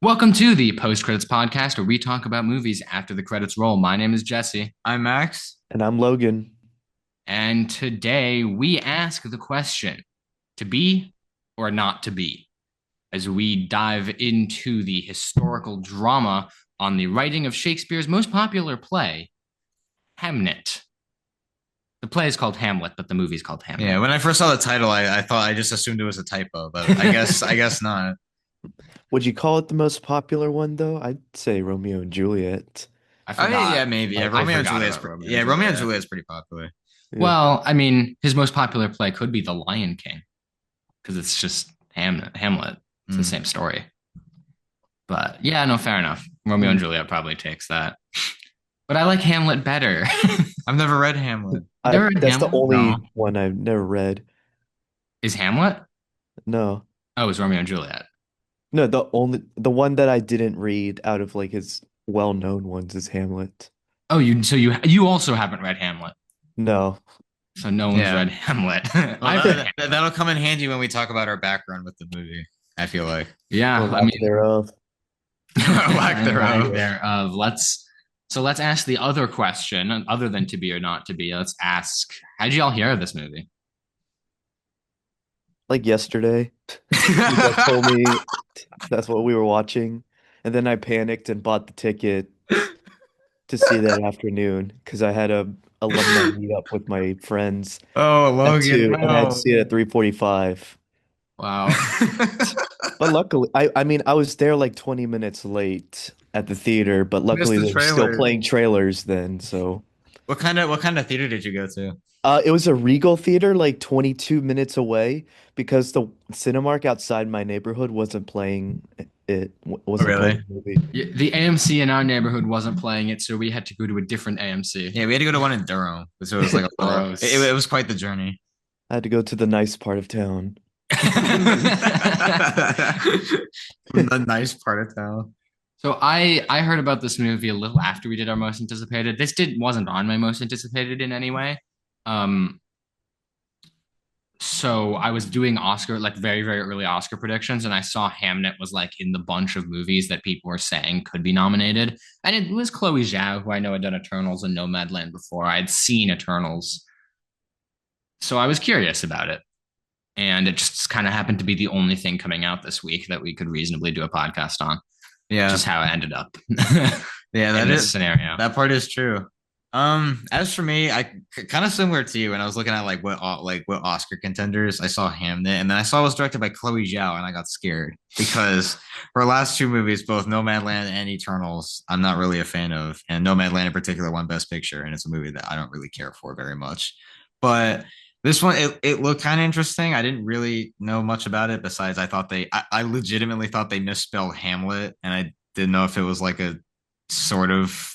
Welcome to the Post Credits Podcast, where we talk about movies after the credits roll. My name is Jesse, I'm Max. And I'm Logan. and today we ask the question to be or not to be, as we dive into the historical drama on the writing of Shakespeare's most popular play, Hamnet. The play is called Hamlet, but the movie is called Yeah, Hamnet. when I first saw the title, I thought I just assumed it was a typo, but I guess not. Would you call it the most popular one, though? I'd say Romeo and Juliet. I I mean, yeah, forgot. maybe. Yeah, I Romeo and forgot Juliet's about Romeo and yeah, Romeo and Juliet. Juliet's pretty popular. Yeah. Well, I mean, his most popular play could be The Lion King, because it's just Hamlet. It's the Mm. same story. But yeah, no, fair enough. Romeo and Mm. Juliet probably takes that. But I like Hamlet better. I've never read Hamlet. You never read That's the Hamlet? No. only one I've never read. Is Hamlet? No. Oh, it's Romeo and Juliet. No, the one that I didn't read out of like his well-known ones is Hamlet. Oh, you also haven't read Hamlet. No. So no one's Yeah. read Hamlet. Well, I've read that'll come in handy when we talk about our background with the movie. I feel like. Yeah, Or I lack mean thereof. Lack lack thereof. thereof. Let's ask the other question, other than to be or not to be. Let's ask, how'd y'all hear of this movie? Like yesterday. You guys told me that's what we were watching. And then I panicked and bought the ticket to see that afternoon because I had a alumni meetup with my friends Oh, at Logan, 2 and I had to no. see it at 3:45. Wow. But luckily, I mean, I was there like 20 minutes late at the theater, but Missed luckily the they were still trailer. playing trailers then. So, What kind of theater did you go to? it was a Regal theater like 22 minutes away because the Cinemark outside my neighborhood wasn't playing Oh, wasn't playing really? the movie. The AMC in our neighborhood wasn't playing it, so we had to go to a different AMC. Yeah, we had to go to one in Durham, so it was like a little. It Gross. was quite the journey. I had to go to the nice part of town. The nice part of town. So I heard about this movie a little after we did our most anticipated. This did wasn't on my most anticipated in any way. Um, so I was doing Oscar, like very, very early Oscar predictions, and I saw Hamnet was like in the bunch of movies that people were saying could be nominated. And it was Chloe Zhao, who I know had done Eternals and Nomadland before. I had seen Eternals. So I was curious about it. And it just kind of happened to be the only thing coming out this week that we could reasonably do a podcast on, which Yeah, is how it ended up yeah, in that this is scenario. that part is true. As for me, I kind of similar to you when I was looking at what Oscar contenders. I saw Hamnet, and then I saw it was directed by Chloe Zhao, and I got scared because her last two movies, both Nomadland and Eternals, I'm not really a fan of, and Nomadland in particular won Best Picture, and it's a movie that I don't really care for very much. But this one, it looked kind of interesting. I didn't really know much about it besides I legitimately thought they misspelled Hamlet, and I didn't know if it was like a sort of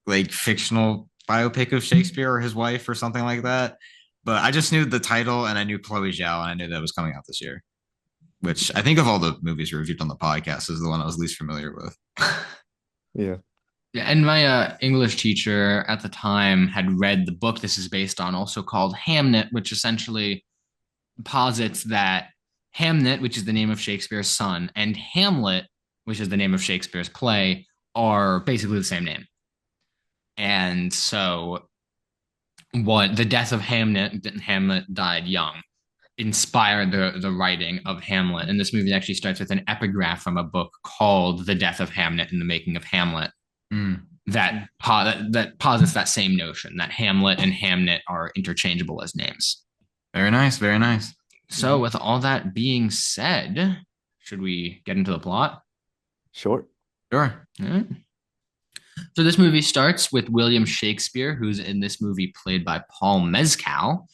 like fictional biopic of Shakespeare or his wife or something like that. But I just knew the title and I knew Chloe Zhao and I knew that was coming out this year, which I think of all the movies reviewed on the podcast is the one I was least familiar with. Yeah. Yeah, and my English teacher at the time had read the book this is based on, also called Hamnet, which essentially posits that Hamnet, which is the name of Shakespeare's son, and Hamlet, which is the name of Shakespeare's play, are basically the same name. And so, what the death of Hamlet died young, inspired the writing of Hamlet. And this movie actually starts with an epigraph from a book called "The Death of Hamnet and the Making of Hamlet." Mm. That posits that same notion that Hamlet and Hamnet are interchangeable as names. Very nice, very nice. So, with all that being said, should we get into the plot? Sure. Sure. All right. So, this movie starts with William Shakespeare, who's in this movie played by Paul Mescal.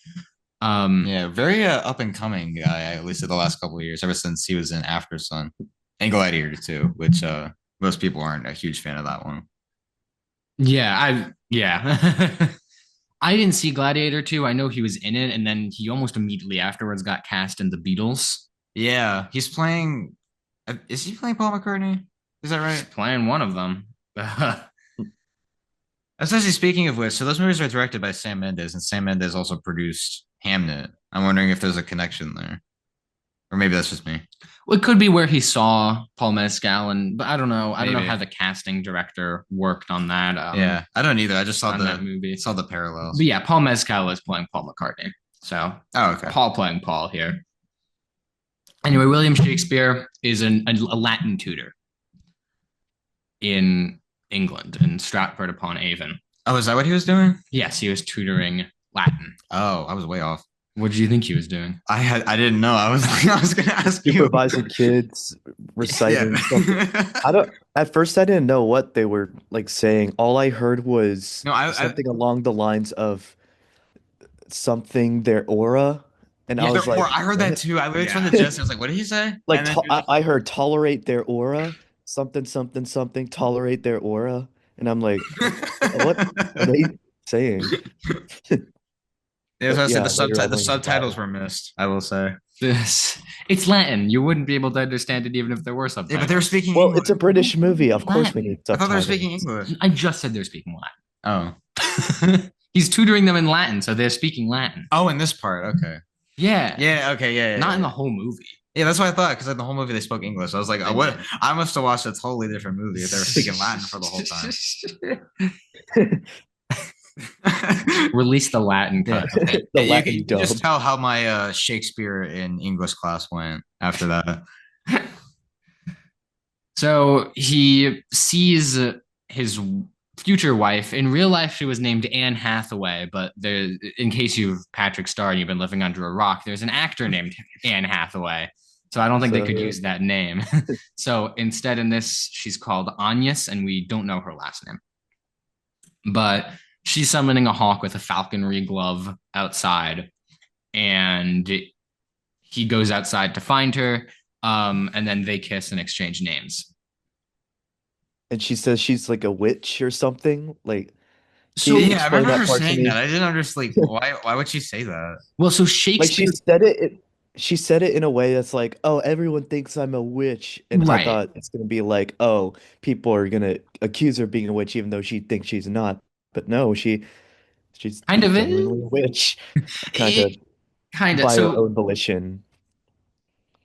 Yeah, very up and coming guy, at least in the last couple of years, ever since he was in After Sun and Gladiator too, which most people aren't a huge fan of that one. Yeah. I didn't see Gladiator 2. I know he was in it, and then he almost immediately afterwards got cast in The Beatles. Yeah, he's playing. Is he playing Paul McCartney? Is that He's right? playing one of them. Especially speaking of which, so those movies are directed by Sam Mendes, and Sam Mendes also produced Hamnet. I'm wondering if there's a connection there. Or maybe that's just me. Well, it could be where he saw Paul Mescal, and but I don't know. I don't know how Maybe. the casting director worked on that Yeah, I don't either. I just on that movie. saw the But parallels. yeah, Paul Mescal is playing Paul McCartney. So Oh, okay. Paul playing Paul here. Anyway, William Shakespeare is a Latin tutor in England in Stratford upon Avon. Oh, is that what he was doing? Yes, he was tutoring Latin. Oh, I was way off. What did you think he was doing? I didn't know. I was I was gonna ask you. Supervising kids, Yeah. reciting something. I don't, at first I didn't know what they were like saying. All I heard was No, something along the lines of something their aura. And I yeah, was like, I heard that what? too. I literally turned Yeah. to Jess and I was like, what did he say? Like And then I heard tolerate their aura, something, something, something, tolerate their aura. And I'm like, what are they saying? as But I said, yeah, later I the learned it's subtitles Latin. were missed, I will say. This it's Latin. You wouldn't be able to understand it even if there were Yeah, but they were subtitles. speaking Well, English. it's a British movie. Of course we Latin. need I thought they were subtitles. speaking English. I just said they're speaking Oh. Latin. He's tutoring them in Latin, so they're speaking Latin. Oh, in this part. Okay. Yeah. Yeah, okay, Not in the yeah. whole movie. Yeah, that's what I thought, because in the whole movie they spoke English. I was like, oh, what? did. I must have watched a totally different movie if they were speaking Latin for the whole time. Release the Latin Yeah. cut. Okay. The You Latin can just dub. tell how my Shakespeare in English class went after that. So he sees his future wife. In real life, she was named Anne Hathaway, but there, in case you've Patrick Star and you've been living under a rock, there's an actor named Anne Hathaway. So I don't think they could So use that name. So instead, in this, she's called Agnes, and we don't know her last name. But she's summoning a hawk with a falconry glove outside, and he goes outside to find her. And then they kiss and exchange names. and she says she's like a witch or something. Like, can So you Yeah, I explain remember her that part to saying that. me? I didn't understand why would she say that? well, so Like Shakespeare, she said it in a way that's like, oh, everyone thinks I'm a witch. And I right? thought it's gonna be like, oh, people are gonna accuse her of being a witch even though she thinks she's not. But no, she's Kind of genuinely a witch. Kind of it, kind of. by her So own volition.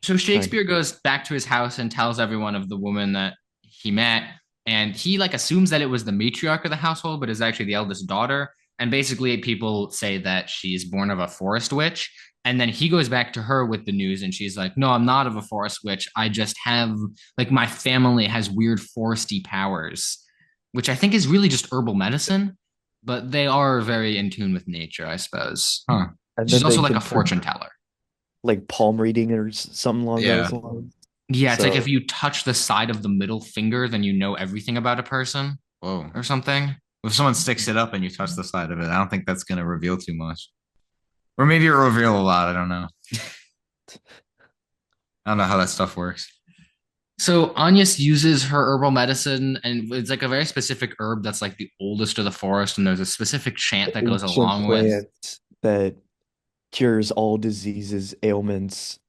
so Kind Shakespeare goes back to his house and tells everyone of the woman that he met, and he like assumes that it was the matriarch of the household, but is actually the eldest daughter. And basically, people say that she's born of a forest witch. And then he goes back to her with the news, and she's like, "No, I'm not of a forest witch. I just have like my family has weird foresty powers," which I think is really just herbal medicine. But they are very in tune with nature, I suppose. Huh. and She's then they also like a can turn fortune teller. like palm reading or something along Yeah. those lines. Yeah, it's like if So you touch the side of the middle finger, then you know everything about a person Whoa. or something. If someone sticks it up and you touch the side of it, I don't think that's gonna reveal too much. Or maybe it'll reveal a lot. I don't know. I don't know how that stuff works. So Agnes uses her herbal medicine, and it's like a very specific herb that's like the oldest of the forest, and there's a specific chant that goes ancient along with. plant that cures all diseases, ailments,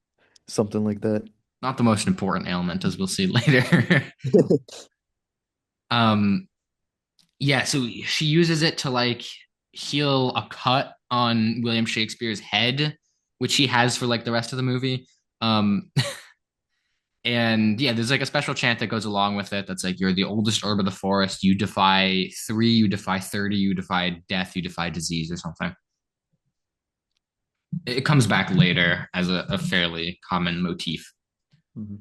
something like that. Not the most important ailment, as we'll see later. um, yeah, so she uses it to like heal a cut on William Shakespeare's head, which he has for like the rest of the movie. Um, and yeah, there's like a special chant that goes along with it that's like, "You're the oldest herb of the forest. You defy three, you defy 30, you defy death, you defy disease," or something. It comes back later as a fairly common motif. Mhm.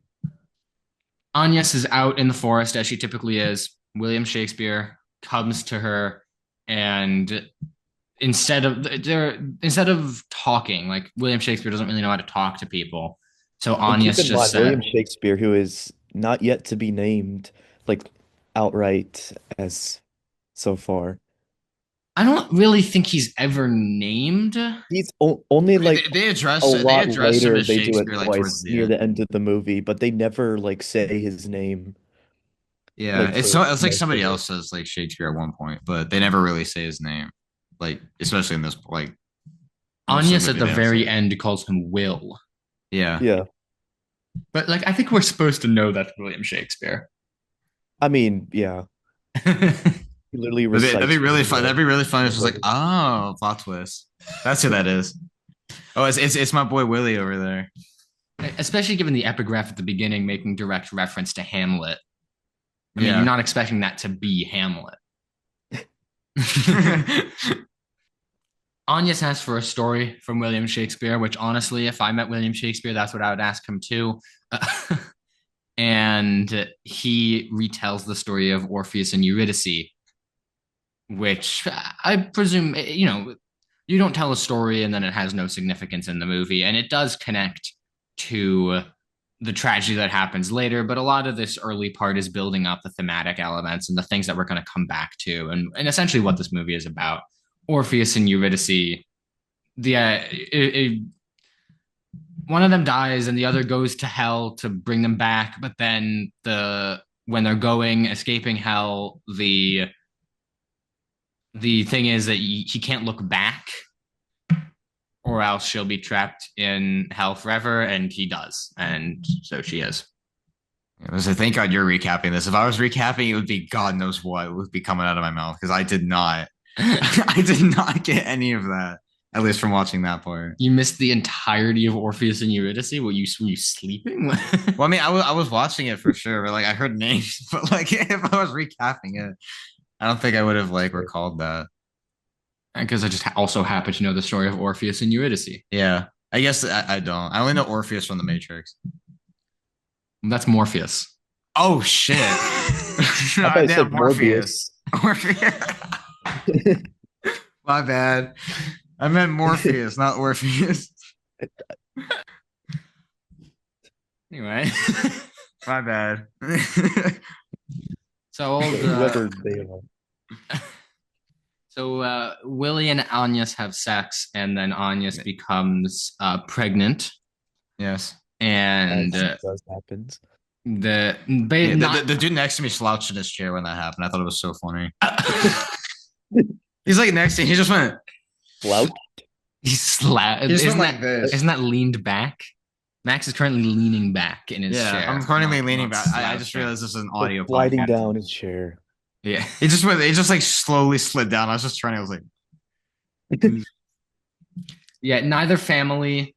Agnes is out in the forest as she typically is. William Shakespeare comes to her, and instead of talking, like William Shakespeare doesn't really know how to talk to people. So And keep Agnes in just mind, said, William Shakespeare, who is not yet to be named, like outright as so far. I don't really think he's ever named. He's only like a They lot addressed him later as they do it Shakespeare like towards twice the near end. the end of the movie, but they never like say his name Yeah, like for it's like most somebody of it. else says like Shakespeare at one point, but they never really say his name. Like especially in this like most of Agnes the at movie the they don't say very it. end calls him Will. Yeah. Yeah. But like I think we're supposed to know that's William Shakespeare. I mean, yeah. He literally That'd recites be from really fun. That'd be really fun. It's just like, the oh, plot twist. That's who that is. Oh, it's my boy Willie over there. especially given the epigraph at the beginning making direct reference to Hamlet. I mean, you're Yeah. not expecting that to be Hamlet. Agnes asks for a story from William Shakespeare, which honestly, if I met William Shakespeare, that's what I would ask him too. And he retells the story of Orpheus and Eurydice, which I presume, you don't tell a story and then it has no significance in the movie. And it does connect to the tragedy that happens later, but a lot of this early part is building up the thematic elements and the things that we're going to come back to, and essentially what this movie is about. Orpheus and Eurydice, one of them dies and the other goes to hell to bring them back, but then when they're going escaping hell, the thing is that he can't look back or else she'll be trapped in hell forever, and he does, and so she is. So thank God you're recapping this. If I was recapping, it would be God knows what would be coming out of my mouth because I did not. I did not get any of that, at least from watching that part. You missed the entirety of Orpheus and Eurydice. Were you sleeping? Well, I mean, I was watching it for sure, but like I heard names, but like if I was recapping it, I don't think I would have like recalled that. Because I just also happen to know the story of Orpheus and Eurydice. Yeah, I guess I don't. I only know Orpheus from the Matrix. That's Morpheus. Oh shit! I thought you said Morpheus. Morbius. Morpheus. My bad. I meant Morpheus, not Orpheus. Anyway, My bad. so Whoever they are. so Willie and Agnes have sex, and then Agnes becomes pregnant, Yes. and As does happens. the Yeah, not the dude next to me slouched in his chair when that happened. I thought it was so funny. He's like next to me. He just went. Slouch. he's slapped. He just went Isn't like that this. isn't that leaned back? Max is currently leaning back in his Yeah, chair. I'm currently not- leaning not back. I just slouching. realized this is an audio Sliding podcast. down his chair. Yeah. He just went. He just like slowly slid down. I was just trying. I was like, Yeah, neither family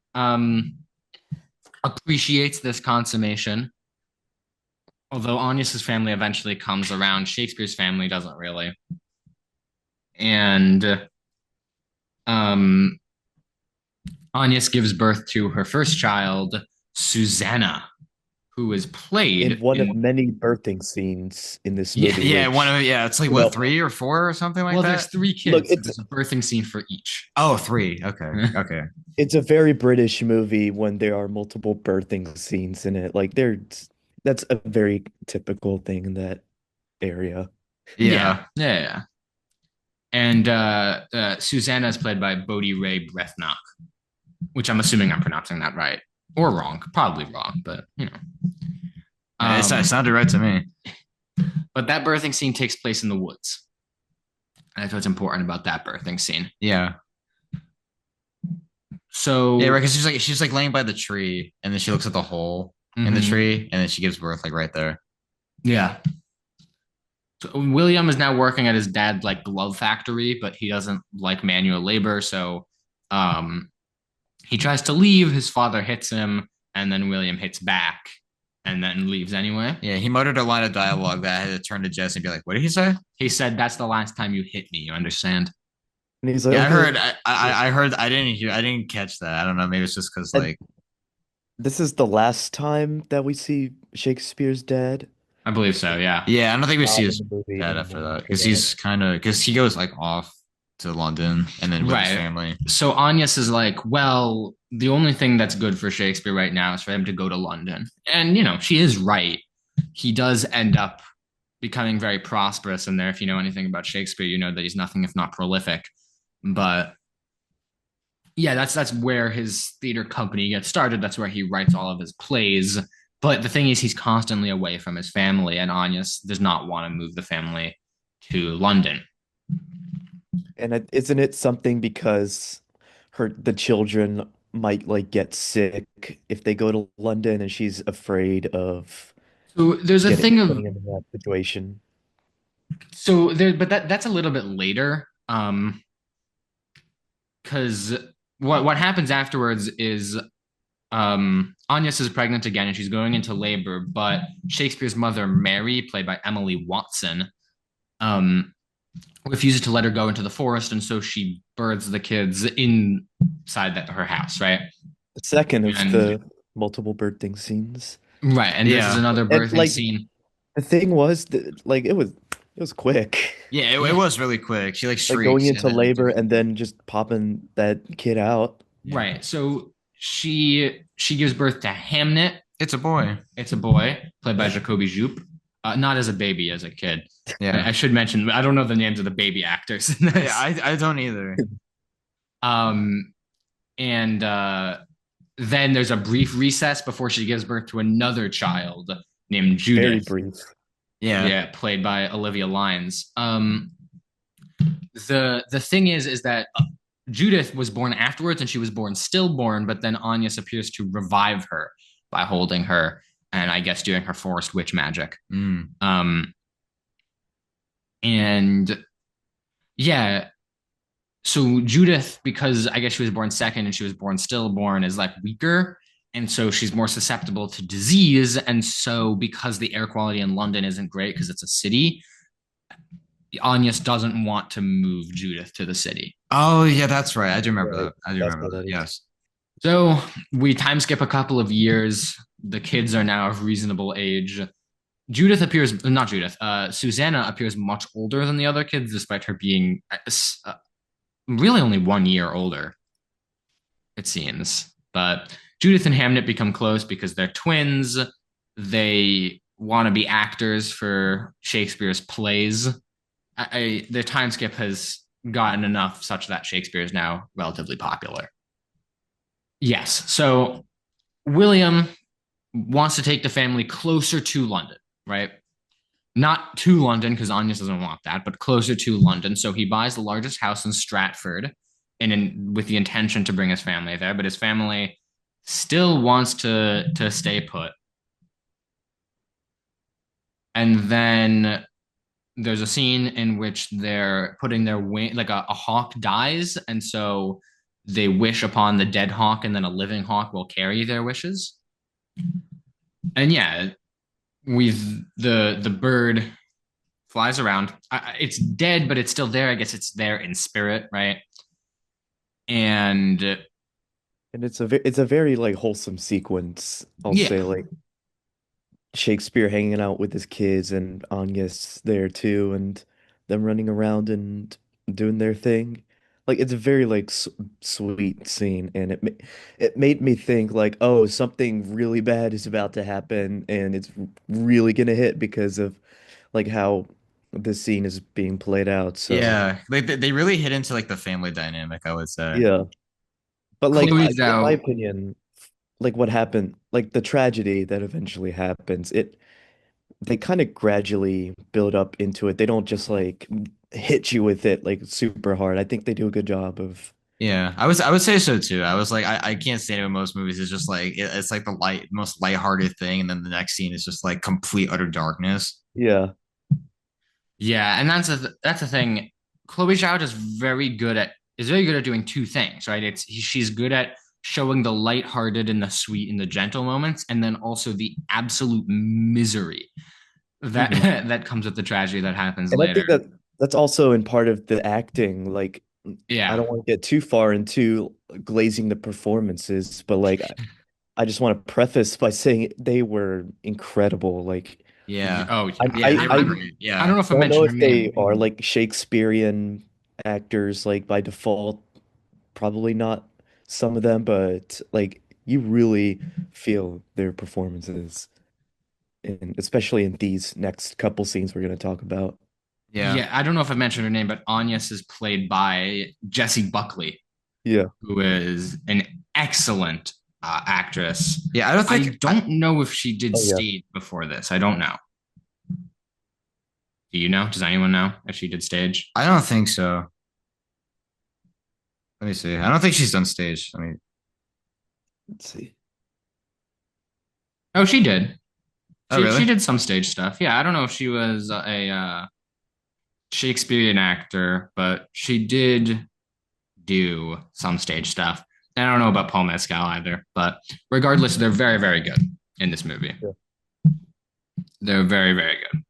appreciates this consummation. Although Agnes's family eventually comes around, Shakespeare's family doesn't really. And um, Agnes gives birth to her first child, Susanna, who is played In one of many birthing scenes in this Yeah, movie. yeah, which- one of yeah. It's like Well- what 3 or 4 or something like well, that. there's three Look, kids. So there's a birthing scene for each. Oh, 3. Okay, okay. It's a very British movie when there are multiple birthing scenes in it. Like that's a very typical thing in that area. Yeah. And Susanna is played by Bodhi Ray Brethnock, which I'm assuming I'm pronouncing that right or wrong. Probably wrong, but you know. It sounded right to me. But that birthing scene takes place in the woods. That's what's important about that birthing scene. Yeah, So yeah, right. Because she's like laying by the tree, and then she looks at the hole in the Mhm. tree, and then she gives birth like right there. Yeah. So William is now working at his dad's like glove factory, but he doesn't like manual labor, so he tries to leave. His father hits him, and then William hits back, and then leaves anyway. Yeah, he muttered a line of dialogue that I had to turn to Jesse and be like, "What did he say?" He said, "That's the last time you hit me." You understand? And he's like, Yeah, I "Okay, heard. I heard. I didn't hear. I didn't catch that. I don't know. Maybe it's just because And- like this is the last time that we see Shakespeare's dad I believe so. Yeah. yeah. I don't think we not see in his the movie dad after anymore that because he's kind of because he goes like off to London and then with his Right. family. So Agnes is like, well, the only thing that's good for Shakespeare right now is for him to go to London. And, she is right. He does end up becoming very prosperous in there. If you know anything about Shakespeare, you know that he's nothing if not prolific. But yeah, that's where his theater company gets started. That's where he writes all of his plays. But the thing is, he's constantly away from his family, and Agnes does not want to move the family to London. And isn't it something because the children might like get sick if they go to London and she's afraid of So there's a thing of putting him in that situation. so there, but that's a little bit later. Because what happens afterwards is Agnes is pregnant again and she's going into labor, but Shakespeare's mother, Mary, played by Emily Watson, um, refuses to let her go into the forest, and so she births the kids inside her house, right? The second of And the multiple birthing scenes. right, and this is Yeah. another And birthing like scene. the thing was that like it was quick. Yeah, it Yeah, was really quick. She like Like going shrieks and into then like labor and then just popping that kid out. yeah. right. So she gives birth to Hamnet. It's a boy. It's a boy played by Jacoby Joop. Not as a baby, as a kid. Yeah. I should mention, I don't know the names of the baby actors in Yeah, this. I don't either. Um, and then there's a brief recess before she gives birth to another child named Very Judith. brief. Yeah. Yeah, played by Olivia Lyons. The thing is that Judith was born afterwards, and she was born stillborn. But then Agnes appears to revive her by holding her, and I guess doing her forest witch magic. Mm. And yeah, so Judith, because I guess she was born second and she was born stillborn, is like weaker. And so she's more susceptible to disease. And so, because the air quality in London isn't great because it's a city, Agnes doesn't want to move Judith to the city. Oh yeah, that's right. I do remember Right. that. I do That's remember what that. that is. Yes. So we time skip a couple of years. The kids are now of reasonable age. Judith appears, not Judith, Susanna appears much older than the other kids, despite her being really only 1 year older, it seems. But Judith and Hamnet become close because they're twins. They want to be actors for Shakespeare's plays. Their time skip has gotten enough such that Shakespeare is now relatively popular. Yes. So William wants to take the family closer to London, right? Not to London because Agnes doesn't want that, but closer to London. So he buys the largest house in Stratford, with the intention to bring his family there. But his family still wants to stay put. And then there's a scene in which they're putting their wing, like a hawk dies, and so they wish upon the dead hawk, and then a living hawk will carry their wishes. And yeah, with the bird flies around. It's dead, but it's still there. I guess it's there in spirit, right? And And it's a very like wholesome sequence. I'll say yeah, like Shakespeare hanging out with his kids and Agnes there too, and them running around and doing their thing. Like it's a very like s sweet scene, and it made me think like, oh, something really bad is about to happen, and it's really gonna hit because of like how this scene is being played out. So Yeah. Like they really hit into like the family dynamic, I would say. yeah, but like Chloe in my Zhao. opinion, like what happened, like the tragedy that eventually happens, it they kind of gradually build up into it. They don't just like hit you with it like super hard. I think they do a good job of Yeah, I would say so too. I was like, I can't stand it when most movies is just like it's like the most lighthearted thing, and then the next scene is just like complete utter darkness. yeah. Yeah, and that's the thing. Chloe Zhao is very good at doing two things, right? She's good at showing the lighthearted and the sweet and the gentle moments, and then also the absolute misery that Mhm. that comes with the tragedy that happens And I later. think that that's also in part of the acting. Like I Yeah. don't want to get too far into glazing the performances, but like I just want to preface by saying they were incredible. Like Yeah, Oh, I yeah, I they were I great. I don't Yeah, know if I don't know mentioned her if they name. are like Shakespearean actors like by default. Probably not some of them, but like you really feel their performances, and especially in these next couple scenes we're going to talk about. yeah, Yeah, I don't know if I mentioned her name, but Agnes is played by Jessie Buckley, Yeah. who is an excellent actress. yeah. I don't I think don't know if she did Oh yeah. stage before this. I don't know. Do you know? Does anyone know if she did stage? I don't think so. Let me see. I don't think she's done stage. I mean, Let's see. Oh, she did. oh She really? did some stage stuff. Yeah, I don't know if she was a Shakespearean actor, but she did do some stage stuff. And I don't know about Paul Mescal either, but regardless, they're very, very good in this movie. Yeah. They're very, very good.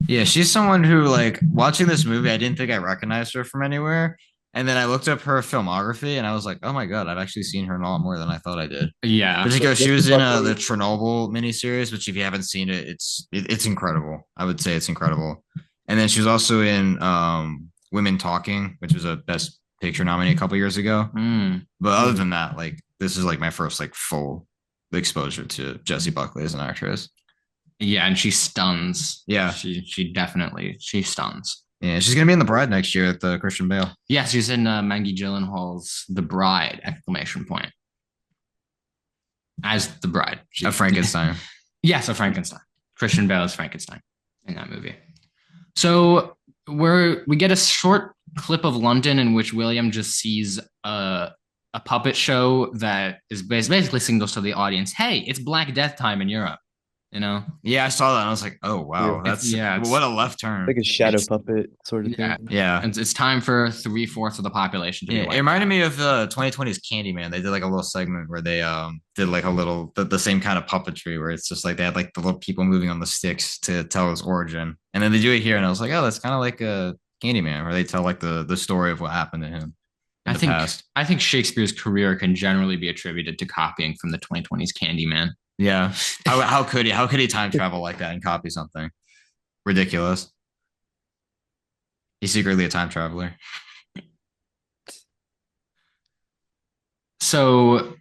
Yeah, she's someone who like watching this movie, I didn't think I recognized her from anywhere. And then I looked up her filmography and I was like, oh my God, I've actually seen her in a lot more than I thought I did. Yeah. Particularly, she Jesse was in Buckley. the Chernobyl miniseries, which if you haven't seen it, it's incredible. I would say it's incredible. And then she was also in Women Talking, which was a Best Picture nominee a couple years ago. Mm. But other than that, like this is like my first like full exposure to Jessie Buckley as an actress. Yeah, and she stuns. Yeah. She definitely she stuns. Yeah, she's gonna be in The Bride next year at the Christian Bale. Yeah, she's in Maggie Gyllenhaal's The Bride! Exclamation point. As the bride. A Frankenstein. Yes, a Frankenstein. Christian Bale is Frankenstein in that movie. So we get a short clip of London in which William just sees a puppet show that is basically signals to the audience, hey, it's Black Death time in Europe. You know? Yeah, I saw that and I was like, oh wow, Yeah. that's what a left turn. Like a shadow puppet sort of Yeah. thing. Yeah. It's time for 3/4 of the population to be Yeah, white. it reminded me of 2020's Candyman. They did like a little segment where they did like a little the same kind of puppetry where it's just like they had like the little people moving on the sticks to tell his origin, and then they do it here, and I was like, oh, that's kind of like a Candyman where they tell like the story of what happened to him in the past. I think Shakespeare's career can generally be attributed to copying from the 2020's Candyman. Yeah, how could he time travel like that and copy something ridiculous? He's secretly a time traveler. So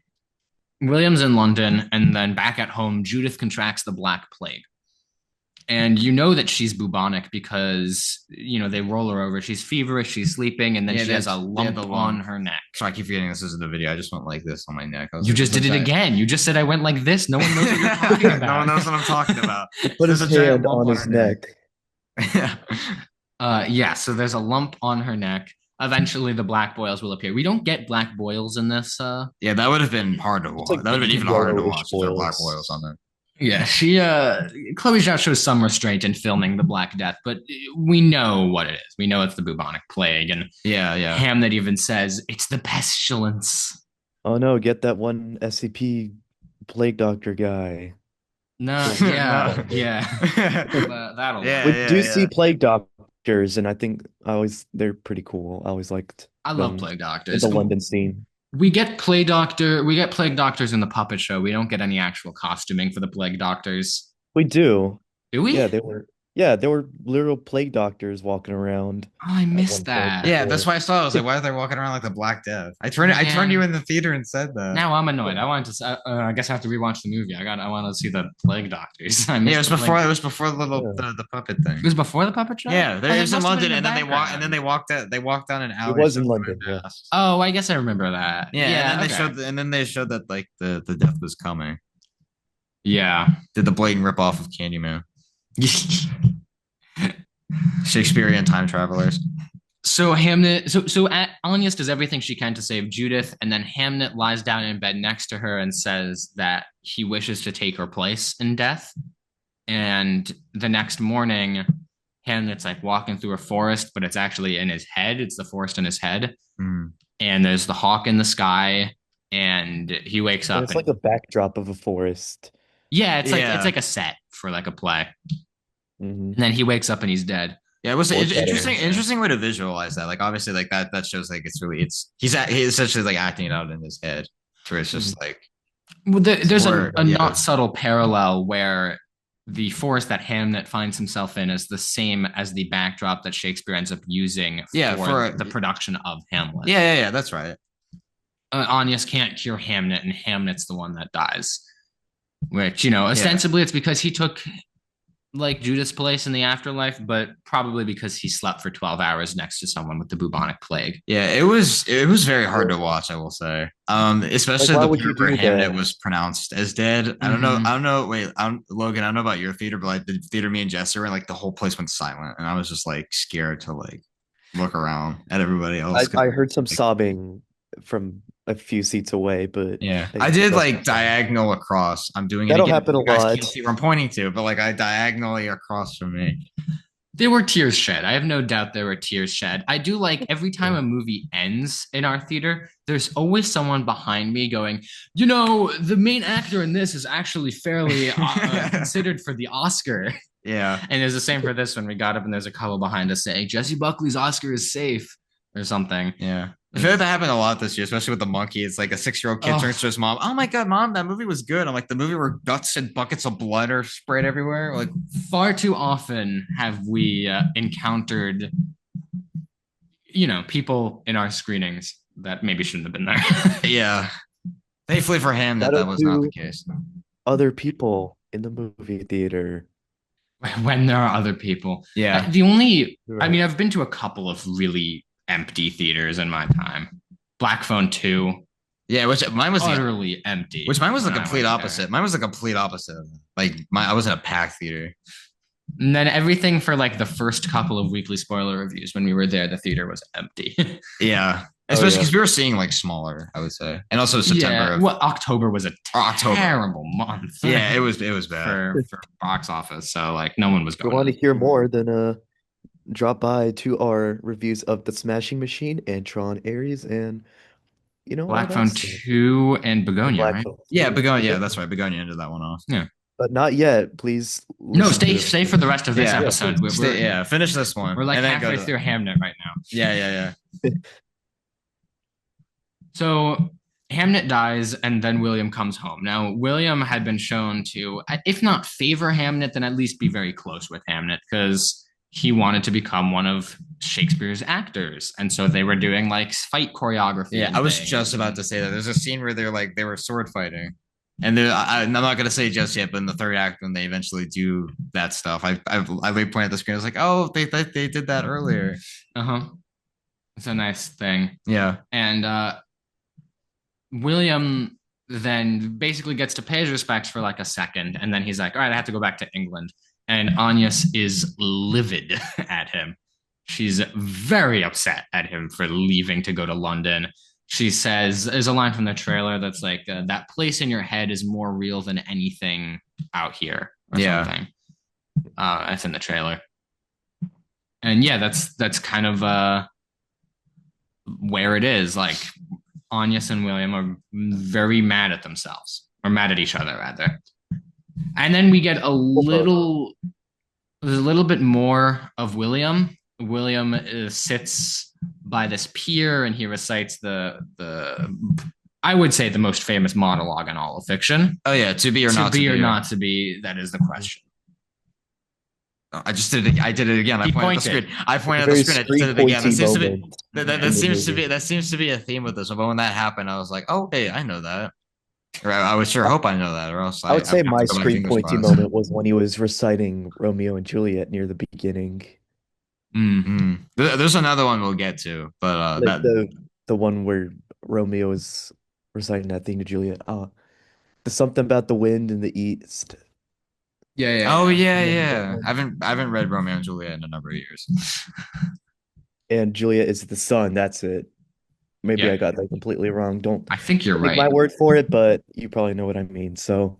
William's in London, and then back at home, Judith contracts the Black Plague. And you know that she's bubonic because, you know, they roll her over. She's feverish, she's sleeping, and then she has a lump on her neck. Sorry, I keep forgetting this isn't the video. I just went like this on my neck. You just did it again. You just said I went like this. No one knows what you're talking about. No one knows what I'm talking about. Put his hand on his neck. Yeah, so there's a lump on her neck. Eventually, the black boils will appear. We don't get black boils in this. Yeah, that would have been hard to watch. Like that would have been even harder to watch if there were boils. black boils on there. Yeah, Chloe Zhao shows some restraint in filming the Black Death, but we know what it is. We know it's the bubonic plague, and yeah. Hamnet even says it's the pestilence. Oh no, get that one SCP plague doctor guy. No, No. yeah. That'll Yeah. We do see plague doctors, and I think they're pretty cool. I always liked I love them plague in doctors. the London scene. We get plague doctors in the puppet show. We don't get any actual costuming for the plague doctors. We do. Do we? Yeah, there were literal plague doctors walking around. Oh, I one missed point. that. Yeah, that's why I saw it. I was like, why are they walking around like the Black Death? I turned you in the theater and said that. Now I'm annoyed. I wanted to. I guess I have to rewatch the movie. I want to see the plague doctors. I missed Yeah, it was the before. plague- It was before the puppet thing. It was before the puppet show. Yeah, Oh, there it is in must have London, been and then background. they walked out. They walked down an alley. It was in somewhere London, yeah. past. Oh, I guess I remember that. Yeah, and then okay. they showed that like the death was coming. Yeah. Did the blatant rip off of Candyman? Shakespearean time travelers. So Hamnet, Agnes does everything she can to save Judith, and then Hamnet lies down in bed next to her and says that he wishes to take her place in death. And the next morning, Hamnet's like walking through a forest, but it's actually in his head. It's the forest in his head. Mm. And there's the hawk in the sky, and he wakes And up. it's like a backdrop of a forest. Yeah, it's Yeah. like a set for like a play. Mhm. And then he wakes up and he's dead. Yeah, it was Or interesting way to visualize that. Like obviously, like that shows like he's essentially like acting it out in his head, where it's just like Well, there's Or- a yeah. not subtle parallel where the forest that Hamnet finds himself in is the same as the backdrop that Shakespeare ends up using for the production of Hamlet. yeah, that's right. Agnes can't cure Hamnet, and Hamnet's the one that dies. Which, you know, ostensibly it's because he took like Judith's place in the afterlife, but probably because he slept for 12 hours next to someone with the bubonic plague. Yeah, it was very hard to watch, I will say. Especially Like, why the would you part where do Hamnet that? was pronounced as dead. I don't know. Wait, Logan, I don't know about your theater, but like the theater me and Jesse were in, like the whole place went silent, and I was just like scared to like look around at everybody else. I heard some sobbing from a few seats away, but Yeah, I I did think like diagonal across. I'm doing That'll it again. happen a You guys lot. can't see where I'm pointing to, but like I diagonally across from me. There were tears shed. I have no doubt there were tears shed. I do like every time a movie ends in our theater, there's always someone behind me going, the main actor in this is actually fairly considered for the Oscar. Yeah. And there's the same for this one. We got up and there's a couple behind us saying, Jesse Buckley's Oscar is safe or something. Yeah. I feel like that happened a lot this year, especially with the monkey. It's like a 6-year-old kid turns to his mom. Oh my God, mom, that movie was good. I'm like, the movie where guts and buckets of blood are sprayed everywhere. Like, far too often have we encountered, people in our screenings that maybe shouldn't have been there. yeah. Thankfully for him that Shout that out was not the to case. other people in the movie theater. When there are other people. Yeah. I mean, I've been to a couple of really empty theaters in my time. Black Phone 2, Yeah, which mine was utterly empty. which mine was the when I complete went opposite. there. Mine was the complete opposite. Like I was in a packed theater. And then everything for like the first couple of weekly spoiler reviews when we were there, the theater was empty. Yeah. Oh, Especially yeah. because we were seeing like smaller, I would say. And also September of October was a October. terrible month. Yeah, it was bad. for box office. So like no one was If you going. want to hear more, then drop by to our reviews of The Smashing Machine and Tron Ares and all Black that Phone stuff. 2 and Begonia, Black right? Phone Yeah, 2. Begonia. Yeah, that's right. Begonia ended that one off. Yeah. But not yet. Please No, listen to stay for the rest of this Yeah. episode. Yeah, finish this one. We're like and then halfway go to through Hamnet right now. Yeah. So Hamnet dies, and then William comes home. Now, William had been shown to, if not favor Hamnet, then at least be very close with Hamnet because he wanted to become one of Shakespeare's actors. And so they were doing like fight choreography. Yeah, and I was things. just about to say that. There's a scene where they were sword fighting. And I'm not gonna say just yet, but in the third act, when they eventually do that stuff, I pointed at the screen. I was like, oh, they did that earlier. Uh-huh. It's a nice thing. Yeah, And William then basically gets to pay his respects for like a second, and then he's like, all right, I have to go back to England. And Agnes is livid at him. She's very upset at him for leaving to go to London. She says, there's a line from the trailer that's like, that place in your head is more real than anything out here, or something. That's in the trailer. And yeah, that's kind of where it is. Like, Agnes and William are very mad at themselves, or mad at each other, rather. And then we get a little bit more of William. William sits by this pier and he recites the I would say the most famous monologue in all of fiction. Oh yeah, to be or not to be. Not to be, that is the question. I just did it. I did it again. I pointed at the screen. I pointed at the screen. I just did it again. That seems to be a theme with this. But when that happened, I was like, oh, hey, I know that. Or I would sure hope I know that, or else I would say my screen pointing spots. moment was when he was reciting Romeo and Juliet near the beginning. There's another one we'll get to, but Like the one where Romeo is reciting that thing to Juliet. The something about the wind in the east. Yeah. Oh yeah. I haven't read Romeo and Juliet in a number of years. And Juliet is the sun. That's it. Maybe I got that completely wrong. I think you're take right. my word for it, but you probably know what I mean. So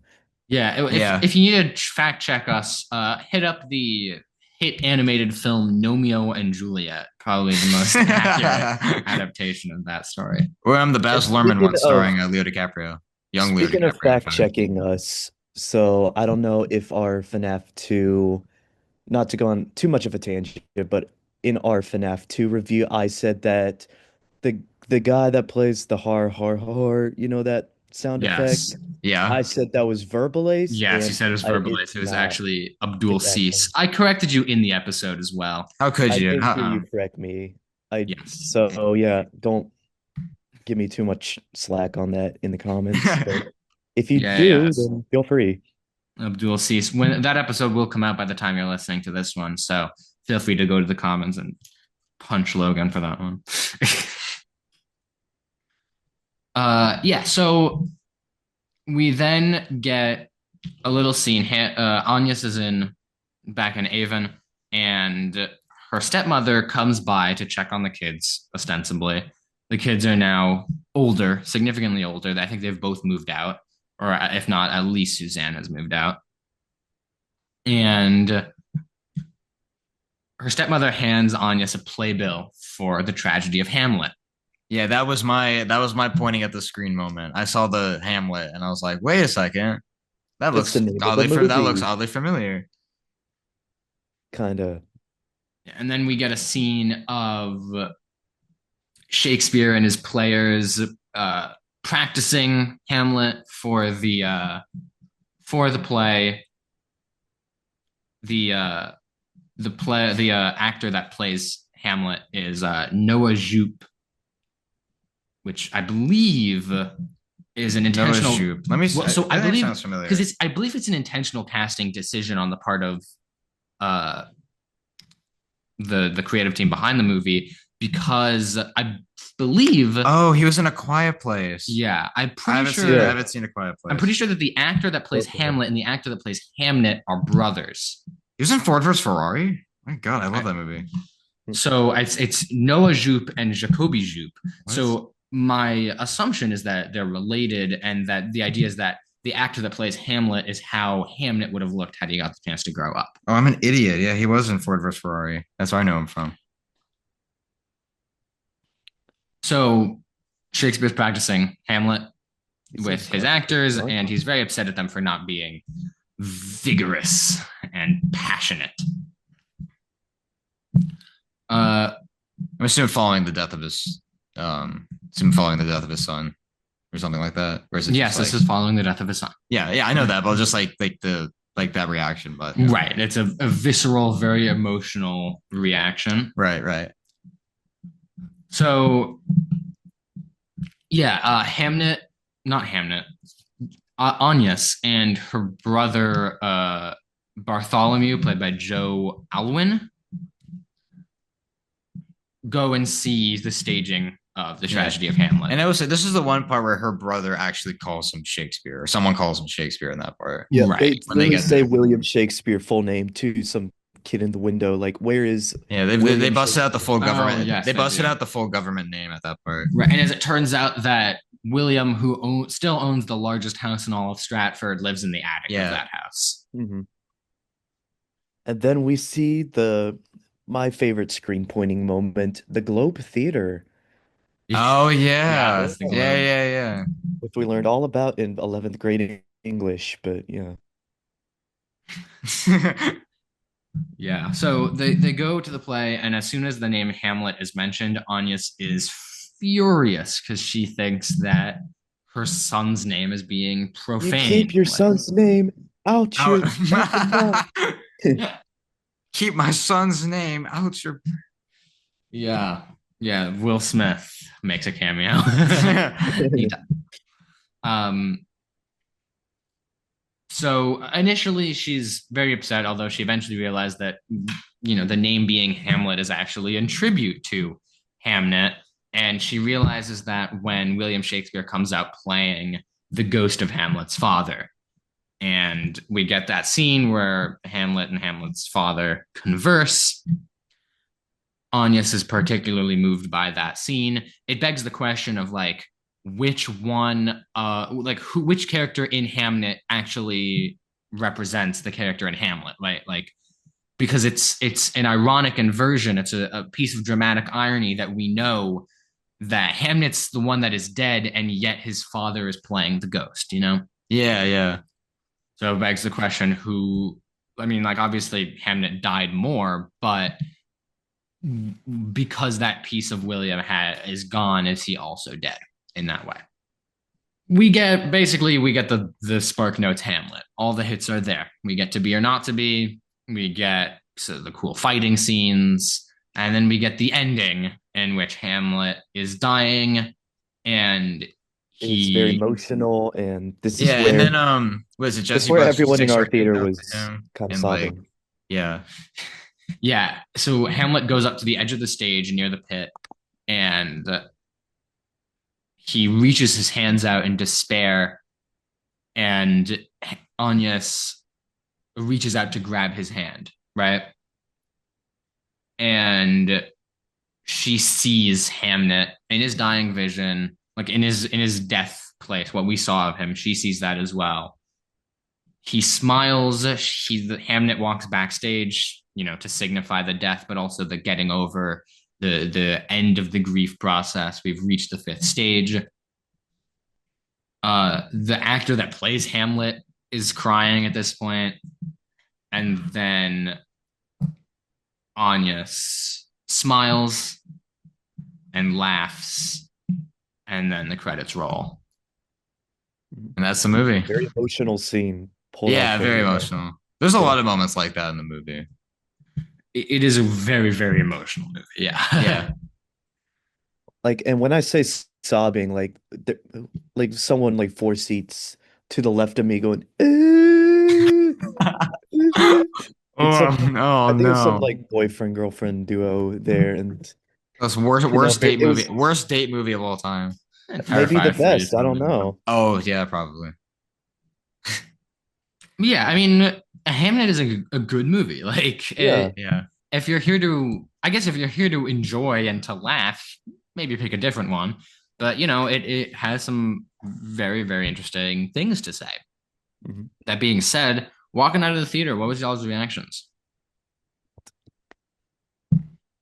if you need to fact check us, hit up the hit animated film Romeo and Juliet, probably the most accurate adaptation of that story. Or I'm the Baz Luhrmann one starring Leo DiCaprio. Speaking of fact checking us, so I don't know if our FNAF 2, not to go on too much of a tangent, but in our FNAF 2 review, I said that the guy that plays the har, that sound effect. Yeah. I said that was Verbalace. Yes, you said it was Verbalace. It was actually Abdul Cease. I corrected you in the episode as well. How could you? I did hear you correct me. So yeah, don't give me too much slack on that in the comments. But if you do, then feel free. Abdul Cease. When that episode will come out by the time you're listening to this one, so feel free to go to the comments and punch Logan for that one. So we then get a little scene. Agnes is back in Avon, and her stepmother comes by to check on the kids, ostensibly. The kids are now older, significantly older. I think they've both moved out, or if not, at least Suzanne has moved out. And her stepmother hands Agnes a playbill for the tragedy of Hamlet. Yeah, that was my pointing at the screen moment. I saw the Hamlet and I was like, wait a second. That's the name of the That looks movie. oddly familiar. Kind of. And then we get a scene of Shakespeare and his players practicing Hamlet for the play. The uh, the actor that plays Hamlet is Noah Jupe, which I believe is an Noah intentional. Jupe. Let me. Well, so I That name believe sounds familiar. because I believe it's an intentional casting decision on the part of uh, the creative team behind the movie because I believe Oh, he was in A Quiet Place. yeah I'm I pretty haven't sure seen. I Yeah. haven't seen A Quiet I'm Place. pretty sure that the actor that plays Both of them. Hamlet and the actor that plays Hamnet are brothers. He was in Ford vs Ferrari. My God, I love I- that movie. So it's Noah Jupe and Jacoby Jupe. What? So my assumption is that they're related, and that the idea is that the actor that plays Hamlet is how Hamnet would have looked had he got the chance to grow up. Oh, I'm an idiot. Yeah, he was in Ford vs Ferrari. That's where I know him from. So Shakespeare's practicing Hamlet He's with so his smart. actors, Smart. and he's very upset at them for not being vigorous and passionate. I'm assuming following the death of his, assuming following the death of his son, or something like that. Or is it Yes, just this is following the death of his son. yeah, I know that, but just like that reaction, but Right. It's a visceral, very emotional reaction. right. So, yeah, Hamnet, not Hamnet, Agnes and her brother Bartholomew, played by Joe Alwyn, go and see the staging of the tragedy of Hamlet. And I would say this is the one part where her brother actually calls him Shakespeare, or someone calls him Shakespeare in that part. Yeah, Right, they when they literally get say there. William Shakespeare full name to some kid in the window. Like, where is Yeah, they William busted out the full government. yes, they they busted do. out the full government name at that part. Right. And as it turns out, that William, who still owns the largest house in all of Stratford, lives in the attic Yeah. of that house. Mhm. And then we see my favorite screen pointing moment, the Globe Theater, Oh yeah, that's the yeah. which we learned all about in 11th grade English, but yeah. Yeah. So they go to the play, and as soon as the name Hamlet is mentioned, Agnes is furious because she thinks that her son's name is being You profaned. keep your son's name out your Out- mouth. Keep my son's name out your. Yeah. Yeah. Will Smith makes a cameo. He does. So initially she's very upset, although she eventually realized that, the name being Hamlet is actually in tribute to Hamnet. And she realizes that when William Shakespeare comes out playing the ghost of Hamlet's father, and we get that scene where Hamlet and Hamlet's father converse. Agnes is particularly moved by that scene. It begs the question of like, which one, which character in Hamnet actually represents the character in Hamlet, right? Like, because it's an ironic inversion. It's a piece of dramatic irony that we know that Hamnet's the one that is dead, and yet his father is playing the ghost. Yeah. So it begs the question: who? I mean, like obviously Hamnet died more, but because that piece of William is gone, is he also dead in that way? We get the Spark Notes Hamlet. All the hits are there. We get To Be or Not to Be. We get the cool fighting scenes, and then we get the ending in which Hamlet is dying, and It's very emotional, and this is Yeah, where and then was it this Jesse is where Bucks everyone in our started theater out was to him? kind of And like, sobbing. yeah. Yeah. So Hamlet goes up to the edge of the stage near the pit, and he reaches his hands out in despair, and Agnes reaches out to grab his hand, right? And she sees Hamnet in his dying vision, like in his death place, what we saw of him. She sees that as well. He smiles. Hamnet walks backstage, to signify the death, but also the getting over the end of the grief process. We've reached the fifth stage. The actor that plays Hamlet is crying at this point, and then Anya smiles and laughs, and then the credits roll, and that's the movie. Very emotional scene pulled out Yeah, from very the emotional. There's a yeah. lot of moments like that in the movie. It is a very, very emotional movie. Yeah. Yeah. Like, and when I say sobbing, like someone like four seats to the left of me going, it's Oh, some, oh I think it's some no. like boyfriend girlfriend duo there, and That's worst you know, worst date it movie. was Worst date movie of all time. maybe the Terrifier 3 is best. I don't probably one. know. Oh yeah, probably. Yeah, I mean, Hamnet is a good movie. Yeah. Yeah. If you're here to, I guess if you're here to enjoy and to laugh, maybe pick a different one. But it has some very, very interesting things to say. Mhm. That being said, walking out of the theater, what was y'all's reactions?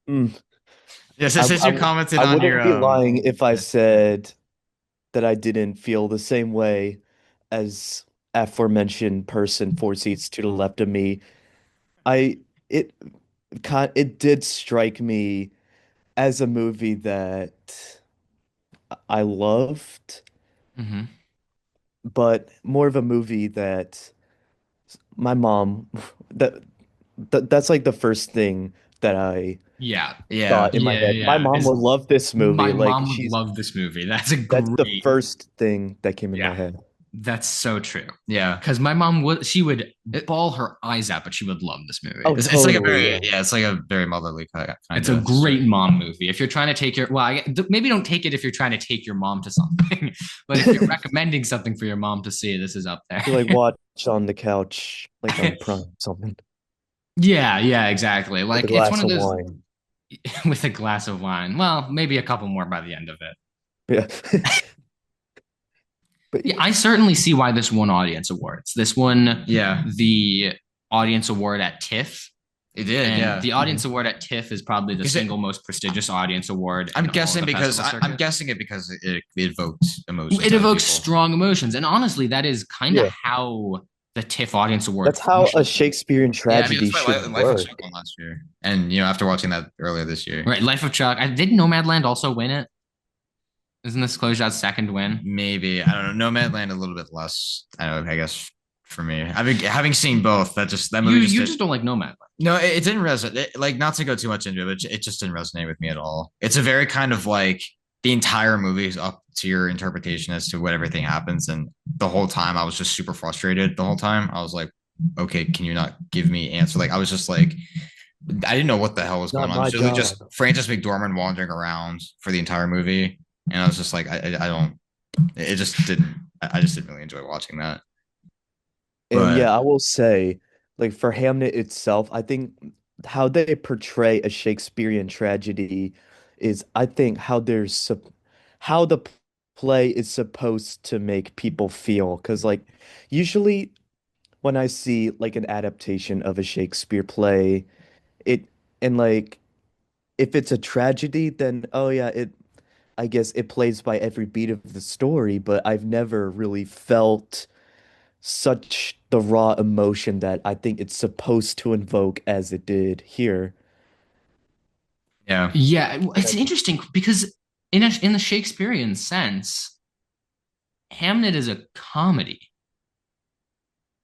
Mm. Yeah, I, since I you commented I on your wouldn't be lying if I said that I didn't feel the same way as aforementioned person four seats to the left of me. I it it did strike me as a movie that I loved, Mm-hmm. but more of a movie that my mom that, that's like the first thing that I Yeah. yeah. thought in my Yeah, head. My yeah. mom would love this My movie. Like mom would love this movie. That's a that's the great. first thing that came in my Yeah. head. That's so true. Yeah. Because my mom would, she would It, bawl her eyes out, but she would love this Oh, movie. it's like a totally. very Yeah. yeah, it's like a very motherly kind It's a of great story. mom movie. If you're trying to take your, well, maybe don't take it if you're trying to take your mom to something, but if you're recommending something for your mom to see, this is up there. To like watch on the couch, like on Prime, something Yeah, yeah, exactly. with a Like it's one glass of of those wine. with a glass of wine. Well, maybe a couple more by the end of it. Yeah. But Yeah, I certainly see why this won audience awards. This won Yeah, the audience award at TIFF, it did. and Yeah, the Mhm. audience award at TIFF is probably the because single most prestigious audience award I'm in all of guessing the because festival I'm circuit. guessing it because it evokes emotions It out of evokes people. strong emotions, and honestly, that is kind of Yeah, how the TIFF audience award that's how a functions. Shakespearean Yeah, I mean tragedy that's why should Life of Chuck work. won last year, and after watching that earlier this year, Right, Life of Chuck. I did Nomadland also win it. Isn't this Closeout's second win? maybe I don't know. Nomadland a little bit less. I don't know. I guess for me, having seen both, that You movie just you did. just don't like Nomadland. No, it didn't resonate. Like, not to go too much into it, but it just didn't resonate with me at all. It's a very kind of like the entire movie is up to your interpretation as to what everything happens, and the whole time I was just super frustrated. The whole time I was like, okay, can you not give me answer? Like I was just like, I didn't know what the hell was going Not on. It my was really just job. Francis McDormand wandering around for the entire movie, and I was just like, I don't. It just didn't. I just didn't really enjoy watching that. And But yeah, I will say, like for Hamnet itself, I think how they portray a Shakespearean tragedy is, I think, how the play is supposed to make people feel. Because like usually when I see like an adaptation of a Shakespeare play, it and like if it's a tragedy, then oh yeah, it I guess it plays by every beat of the story, but I've never really felt such the raw emotion that I think it's supposed to invoke as it did here. yeah, Yeah, And it's interesting because in the Shakespearean sense, Hamnet is a comedy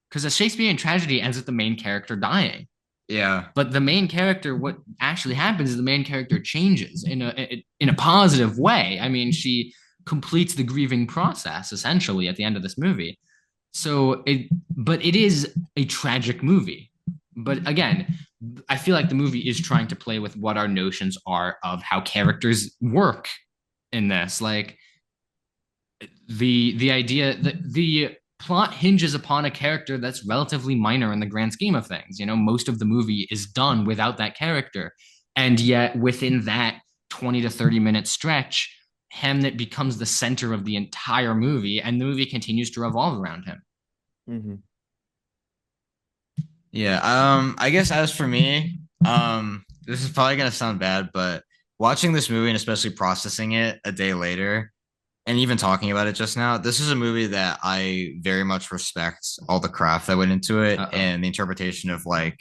because a Shakespearean tragedy ends with the main character dying. yeah, But the main character, what actually happens is the main character changes in a positive way. I mean, she completes the grieving process essentially at the end of this movie. But it is a tragic movie. But again, I feel like the movie is trying to play with what our notions are of how characters work in this. Like the idea that the plot hinges upon a character that's relatively minor in the grand scheme of things. Most of the movie is done without that character. And yet within that 20 to 30-minute stretch, Hamnet becomes the center of the entire movie, and the movie continues to revolve around him. Mhm. Yeah. I guess as for me, this is probably gonna sound bad, but watching this movie and especially processing it a day later and even talking about it just now, this is a movie that I very much respect all the craft that went into it Uh-oh. and the interpretation of like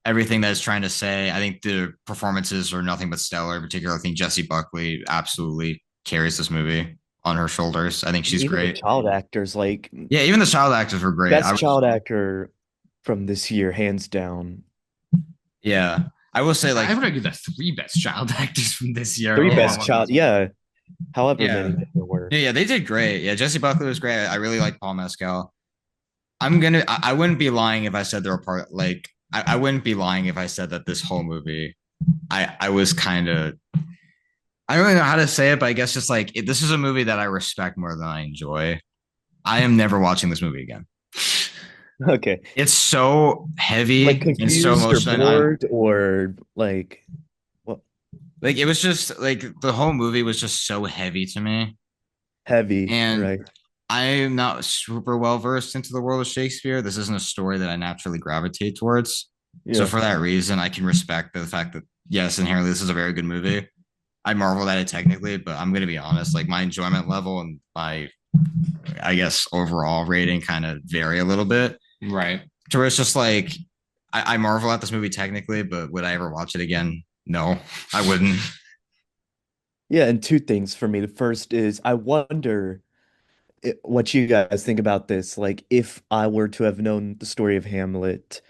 everything that it's trying to say. I think the performances are nothing but stellar. Particularly, I think Jessie Buckley absolutely carries this movie on her shoulders. I think she's Even the great. child actors, like Yeah, even the child actors were great. I best was, child actor from this year, hands down. yeah, I will say like I would argue the three best child actors from this year Three are yeah, all best on child, this. yeah, however Yeah. many there were. yeah, they did great. Yeah, Jessie Buckley was great. I really like Paul Mescal. I wouldn't be lying if I said there were part like I wouldn't be lying if I said that this whole movie I was kind of I don't really know how to say it, but I guess just like this is a movie that I respect more than I enjoy. I am never watching this movie again. Okay. It's so Like heavy and so confused or emotional. And I'm bored or like what like, it was just like the whole movie was just so heavy to me. heavy, And right? I'm not super well versed into the world of Shakespeare. This isn't a story that I naturally gravitate towards. So Yeah. for that reason, I can respect the fact that yes, inherently this is a very good movie. I marvel at it technically, but I'm gonna be honest, like my enjoyment level and my I guess overall rating kind of vary a little bit. Right. To where it's just like I marvel at this movie technically, but would I ever watch it again? No, I wouldn't. Yeah, and two things for me. The first is I wonder what you guys think about this. Like, if I were to have known the story of Hamlet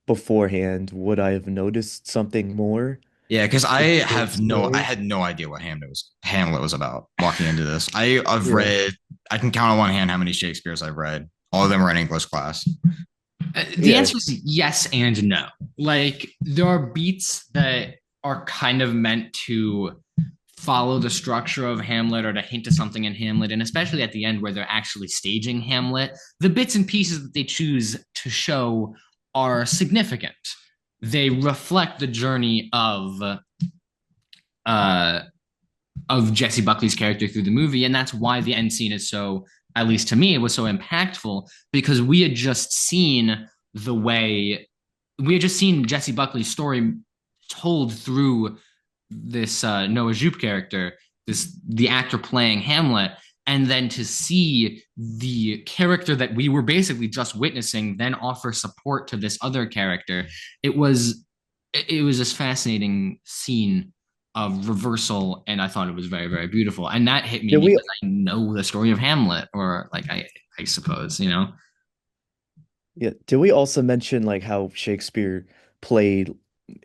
beforehand, would I have noticed something more Yeah, because with the I story? had no idea what Hamlet was about walking into this. I've Yeah. read I can count on one hand how many Shakespeare's I've read. All of them were in English class. The Yeah. answer is yes and no. Like there are beats that are kind of meant to follow the structure of Hamlet or to hint to something in Hamlet, and especially at the end where they're actually staging Hamlet, the bits and pieces that they choose to show are significant. They reflect the journey uh, of Jesse Buckley's character through the movie, and that's why the end scene is so, at least to me, it was so impactful because we had just seen the way we had just seen Jesse Buckley's story told through this Noah Jupe character, this the actor playing Hamlet, and then to see the character that we were basically just witnessing then offer support to this other character, it was it was this fascinating scene of reversal, and I thought it was very very beautiful, and that hit me Did we because I know the story of Hamlet, or like I suppose you know. yeah, did we also mention like how Shakespeare played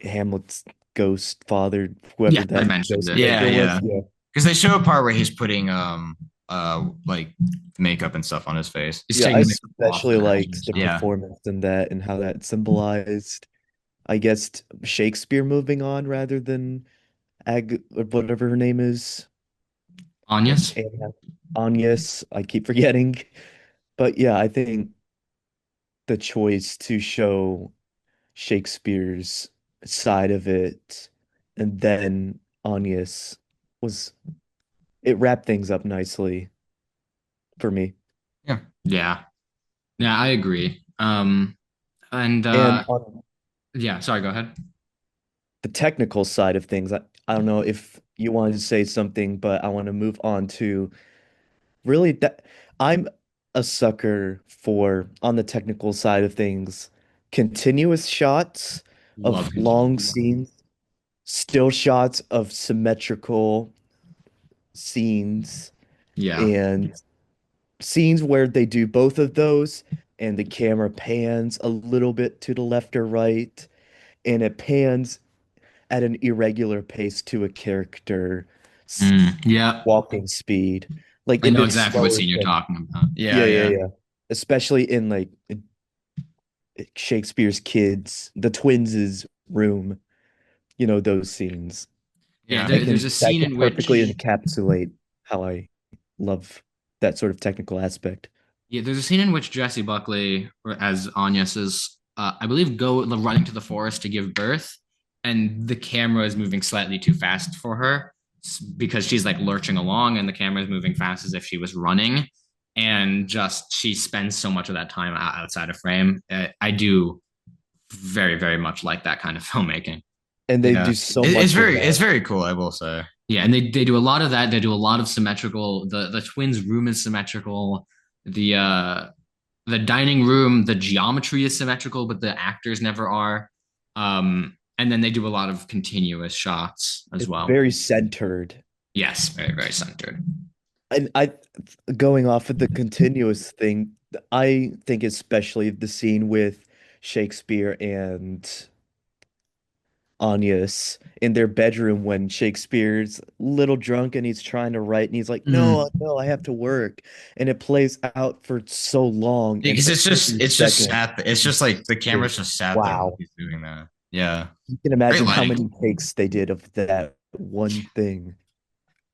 Hamlet's ghost father, Yeah, whoever I that mentioned ghost it. Yeah, character was? yeah. Yeah. Because they show a part where he's putting like makeup and stuff on his face. It's Yeah, I taking the off especially the liked actors. the Yeah. performance in that and how that symbolized, I guess, Shakespeare moving on rather than or whatever her name is. Anya's. Agnes, I keep forgetting. But yeah, I think the choice to show Shakespeare's side of it and then Agnes was it wrapped things up nicely for me. Yeah. Yeah, yeah, I agree. And And on yeah, sorry, go ahead. the technical side of things, I don't know if you wanted to say something, but I want to move on to really that I'm a sucker for on the technical side of things, continuous shots Love of long continuing. scenes, still shots of symmetrical scenes, Yeah. and scenes where they do both of those and the camera pans a little bit to the left or right and it pans at an irregular pace to a character Yeah. walking speed like I in know the exactly what slower scene you're thing. talking about. Yeah, Yeah, yeah, yeah. yeah. Especially in like Shakespeare's kids, the twins' room, those scenes. Yeah, That there's can a that scene can in perfectly which encapsulate how I love that sort of technical aspect. yeah, there's a scene in which Jessie Buckley, as Anya says, I believe, go running to the forest to give birth, and the camera is moving slightly too fast for her because she's like lurching along, and the camera is moving fast as if she was running, and just she spends so much of that time outside of frame. I do very, very much like that kind of filmmaking. And they Yeah, do so much of it's that. very cool, I will say. Yeah, and they do a lot of that. They do a lot of symmetrical. The twins' room is symmetrical. The dining room, the geometry is symmetrical, but the actors never are. And then they do a lot of continuous shots as It's well. very centered. Yes, very, very centered. And going off of the continuous thing, I think especially the scene with Shakespeare and Agnes in their bedroom when Shakespeare's a little drunk and he's trying to write and he's like, Mm. no, no, I have to work. And it plays out for so long and Because every it's just second sat. It's just like the camera's is just sat there while wow. he's doing that. Yeah, You can great imagine how lighting. many takes they did of that one thing.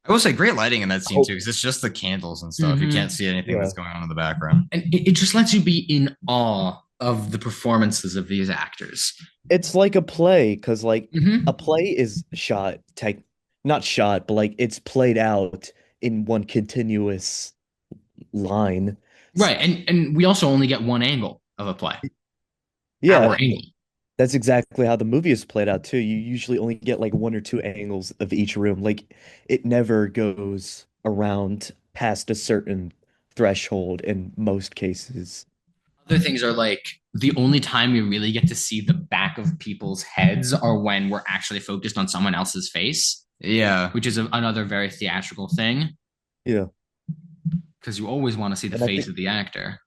I will say great lighting in that I scene too, hope, because it's just the candles and stuff. You can't Hmm. see anything yeah. that's going on in the background. And it just lets you be in awe of the performances of these actors. It's like a play because like a Hmm. play is shot tech not shot, but like it's played out in one continuous line. S- Right, and we also only get one angle of a play, our Yeah, angle. that's exactly how the movie is played out too. You usually only get like one or two angles of each room. Like it never goes around past a certain threshold in most cases. Other things are like the only time we really get to see the back of people's heads are when we're actually focused on someone else's face, Yeah, which is another very theatrical thing Yeah. because you always want to see the And I face think of the actor.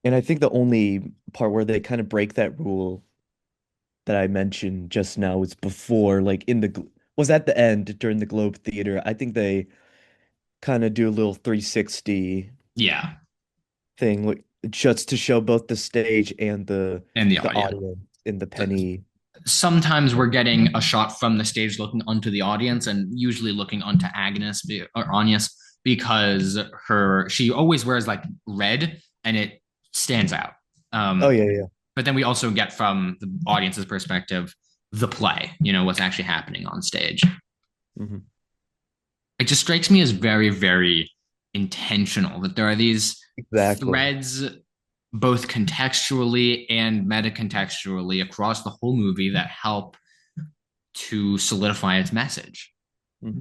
and I think the only part where they kind of break that rule that I mentioned just now was before, like was at the end during the Globe Theater. I think they kind of do a little 360 Yeah, thing, like just to show both the stage and and the the audience. audience in the penny. Sometimes we're getting a shot from the stage looking onto the audience, and usually looking onto Agnes or Agnes because she always wears like red, and it stands out. Oh Um, yeah, yeah. but then we also get from the audience's perspective the play, what's actually happening on stage. Hmm. It just strikes me as very, very intentional that there are these Exactly. threads, both contextually and metacontextually, across the whole movie that help to solidify its message. Hmm.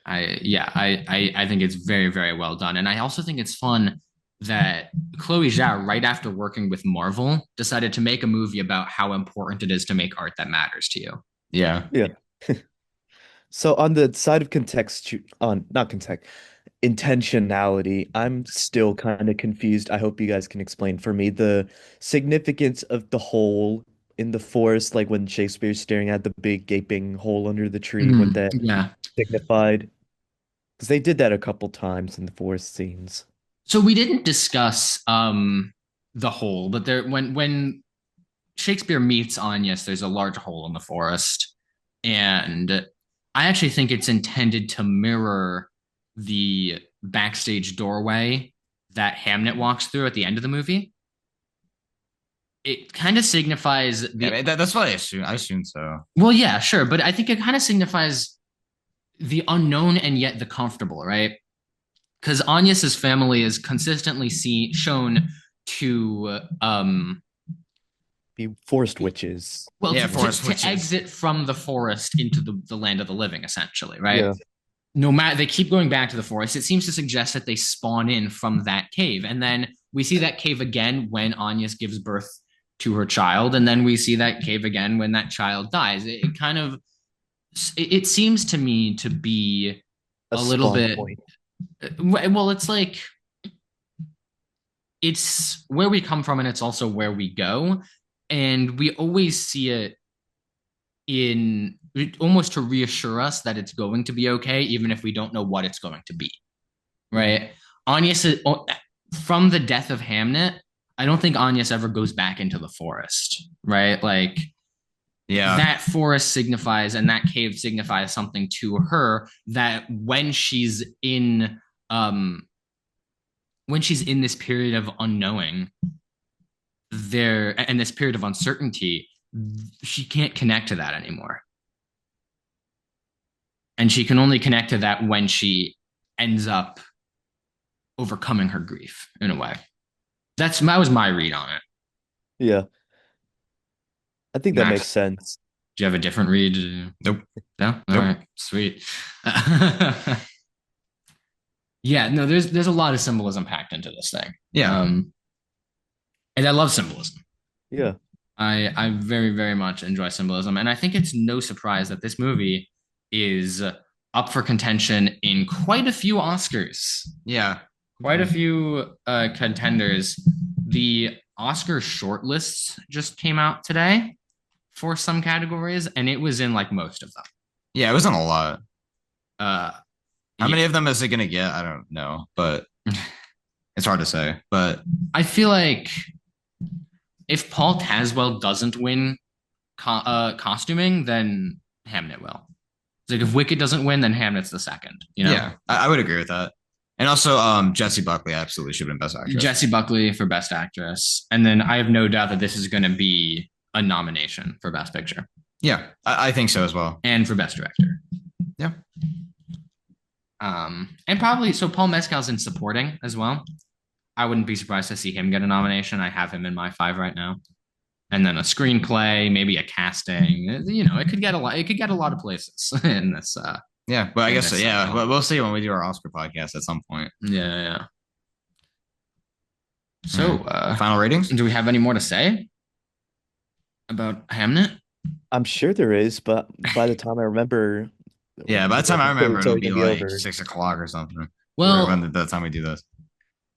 I think it's very, very well done. And I also think it's fun that Chloe Zhao, right after working with Marvel, decided to make a movie about how important it is to make art that matters to you. yeah. Yeah. So on the side of not context, intentionality, I'm still kind of confused. I hope you guys can explain for me the significance of the hole in the forest, like when Shakespeare's staring at the big gaping hole under the tree, what Mm, that yeah. signified. Because they did that a couple times in the forest scenes. So we didn't discuss the hole, but there when Shakespeare meets Agnes, there's a large hole in the forest. And I actually think it's intended to mirror the backstage doorway that Hamnet walks through at the end of the movie. It kind of signifies I the, mean, that's what I assume. I assume so. well, yeah, sure, but I think it kind of signifies the unknown and yet the comfortable, right? Because Agnes's family is consistently shown to Be forest witches. well Yeah, forest to witches. exit from the forest into the land of the living, essentially, right? Yeah. No matter, they keep going back to the forest. It seems to suggest that they spawn in from that cave, and then we see that cave again when Agnes gives birth to her child, and then we see that cave again when that child dies. It kind of it seems to me to be A a little spawn bit, point. well, it's like it's where we come from and it's also where we go, and we always see it in almost to reassure us that it's going to be okay, even if we don't know what it's going to be, Mhm. right? Agnes, from the death of Hamnet, I don't think Agnes ever goes back into the forest, right? Like Yeah. that forest signifies and that cave signifies something to her that um when she's in this period of unknowing there and this period of uncertainty, she can't connect to that anymore. And she can only connect to that when she ends up overcoming her grief in a way. That was my read on it. Yeah. I think that makes Max, sense. do you have a different read? Nope. No? All Nope. right, sweet. Yeah, no, there's a lot of symbolism packed into this thing. Yeah. And I love symbolism. Yeah. I very, very much enjoy symbolism. And I think it's no surprise that this movie is up for contention in quite a few Oscars. Yeah. Quite a Mhm. few contenders. The Oscar shortlists just came out today for some categories, and it was in like most of them. Yeah. It wasn't a lot. Uh, How yeah. many of them is it gonna get? I don't know, but it's hard to say. But I feel like if Paul Tazwell doesn't win costuming, then Hamnet will. It's like if Wicked doesn't win, then Hamnet's the second. You know, yeah, I would agree with that. And also, Jessie Buckley absolutely should have been Best Actress. Jessie Buckley for Best Actress, and then I have no doubt that this is going to be a nomination for Best Picture Yeah, I think so as well. and for Best Director. Yeah. And probably so Paul Mescal's in supporting as well. I wouldn't be surprised to see him get a nomination. I have him in my five right now. And then a screenplay, maybe a casting. You know, it could get a lot. It could get a lot of places in this. Yeah, but I In guess this yeah, cycle. but we'll see when we do our Oscar podcast at some point. Yeah, yeah. So, Final ratings? do we have any more to say about Hamnet? I'm sure there is, but by the time I remember, Yeah, by the time I remember, it's it'll already be gonna be like over. 6 o'clock or something. Well, When the time we do this.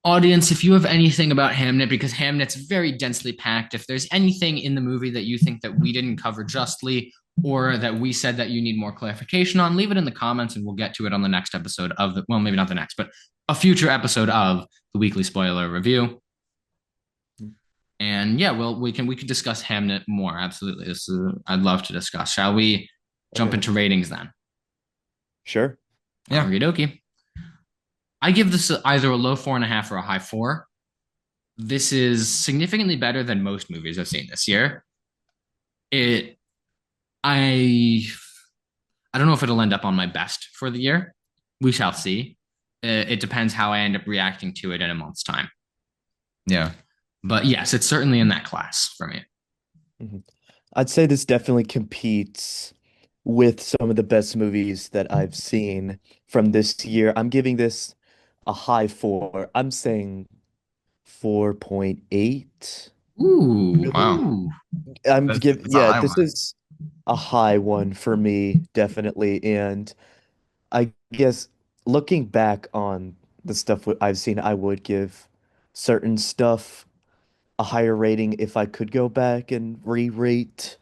audience, if you have anything about Hamnet, because Hamnet's very densely packed, if there's anything in the movie that you think that we didn't cover justly or that we said that you need more clarification on, leave it in the comments and we'll get to it on the next episode of the, well, maybe not the next, but a future episode of the weekly spoiler review. And yeah, well, we can discuss Hamnet more. Absolutely. I'd love to discuss. Shall we jump Okay. into ratings then? Sure. Yeah. Okie dokie. I give this either a low 4.5 or a high 4. This is significantly better than most movies I've seen this year. It, I, I don't know if it'll end up on my best for the year. We shall see. It depends how I end up reacting to it in a month's time. Yeah. But yes, it's certainly in that class for me. Mhm. I'd say this definitely competes with some of the best movies that I've seen from this year. I'm giving this a high 4. I'm saying 4.8. Ooh, Wow. ooh. That's a Yeah, high this one. is a high one for me, definitely. And I guess looking back on the stuff I've seen, I would give certain stuff a higher rating if I could go back and re-rate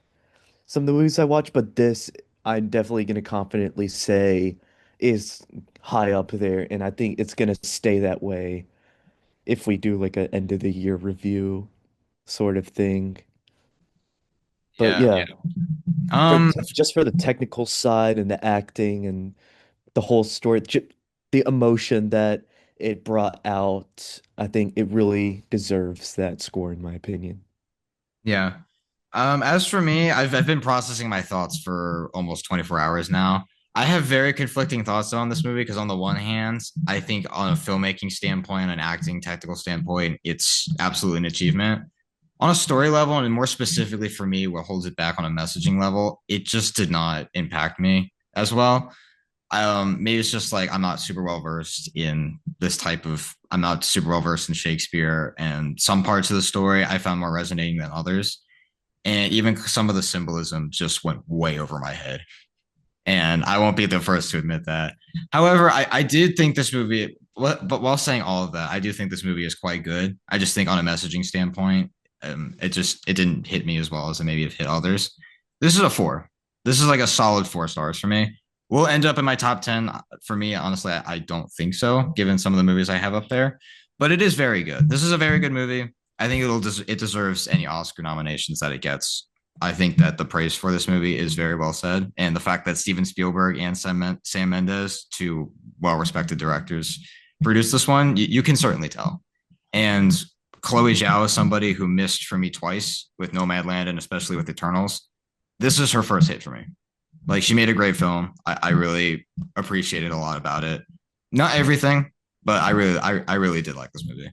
some of the movies I watched, but this I'm definitely gonna confidently say is high up there, and I think it's gonna stay that way if we do like an end of the year review sort of thing. But Yeah. yeah, Um, just for the technical side and the acting and the whole story, the emotion that it brought out, I think it really deserves that score in my opinion. yeah. As for me, I've been processing my thoughts for almost 24 hours now. I have very conflicting thoughts on this movie because on the one hand, I think on a filmmaking standpoint, an acting technical standpoint, it's absolutely an achievement. On a story level, and more specifically for me, what holds it back on a messaging level, it just did not impact me as well. Maybe it's just like I'm not super well versed in this type of. I'm not super well versed in Shakespeare, and some parts of the story I found more resonating than others. And even some of the symbolism just went way over my head. And I won't be the first to admit that. However, I did think this movie, but while saying all of that, I do think this movie is quite good. I just think on a messaging standpoint, it didn't hit me as well as it maybe have hit others. This is a 4. This is like a solid 4 stars for me. Will end up in my top 10 for me. Honestly, I don't think so, given some of the movies I have up there. But it is very good. This is a very good movie. I think it deserves any Oscar nominations that it gets. I think that the praise for this movie is very well said, and the fact that Steven Spielberg and Sam Mendes, two well-respected directors, produced this one, you can certainly tell. And Chloe Zhao is somebody who missed for me twice with Nomadland and especially with Eternals. This is her first hit for me. Like she made a great film. I really appreciated a lot about it. Not everything, but I really did like this movie.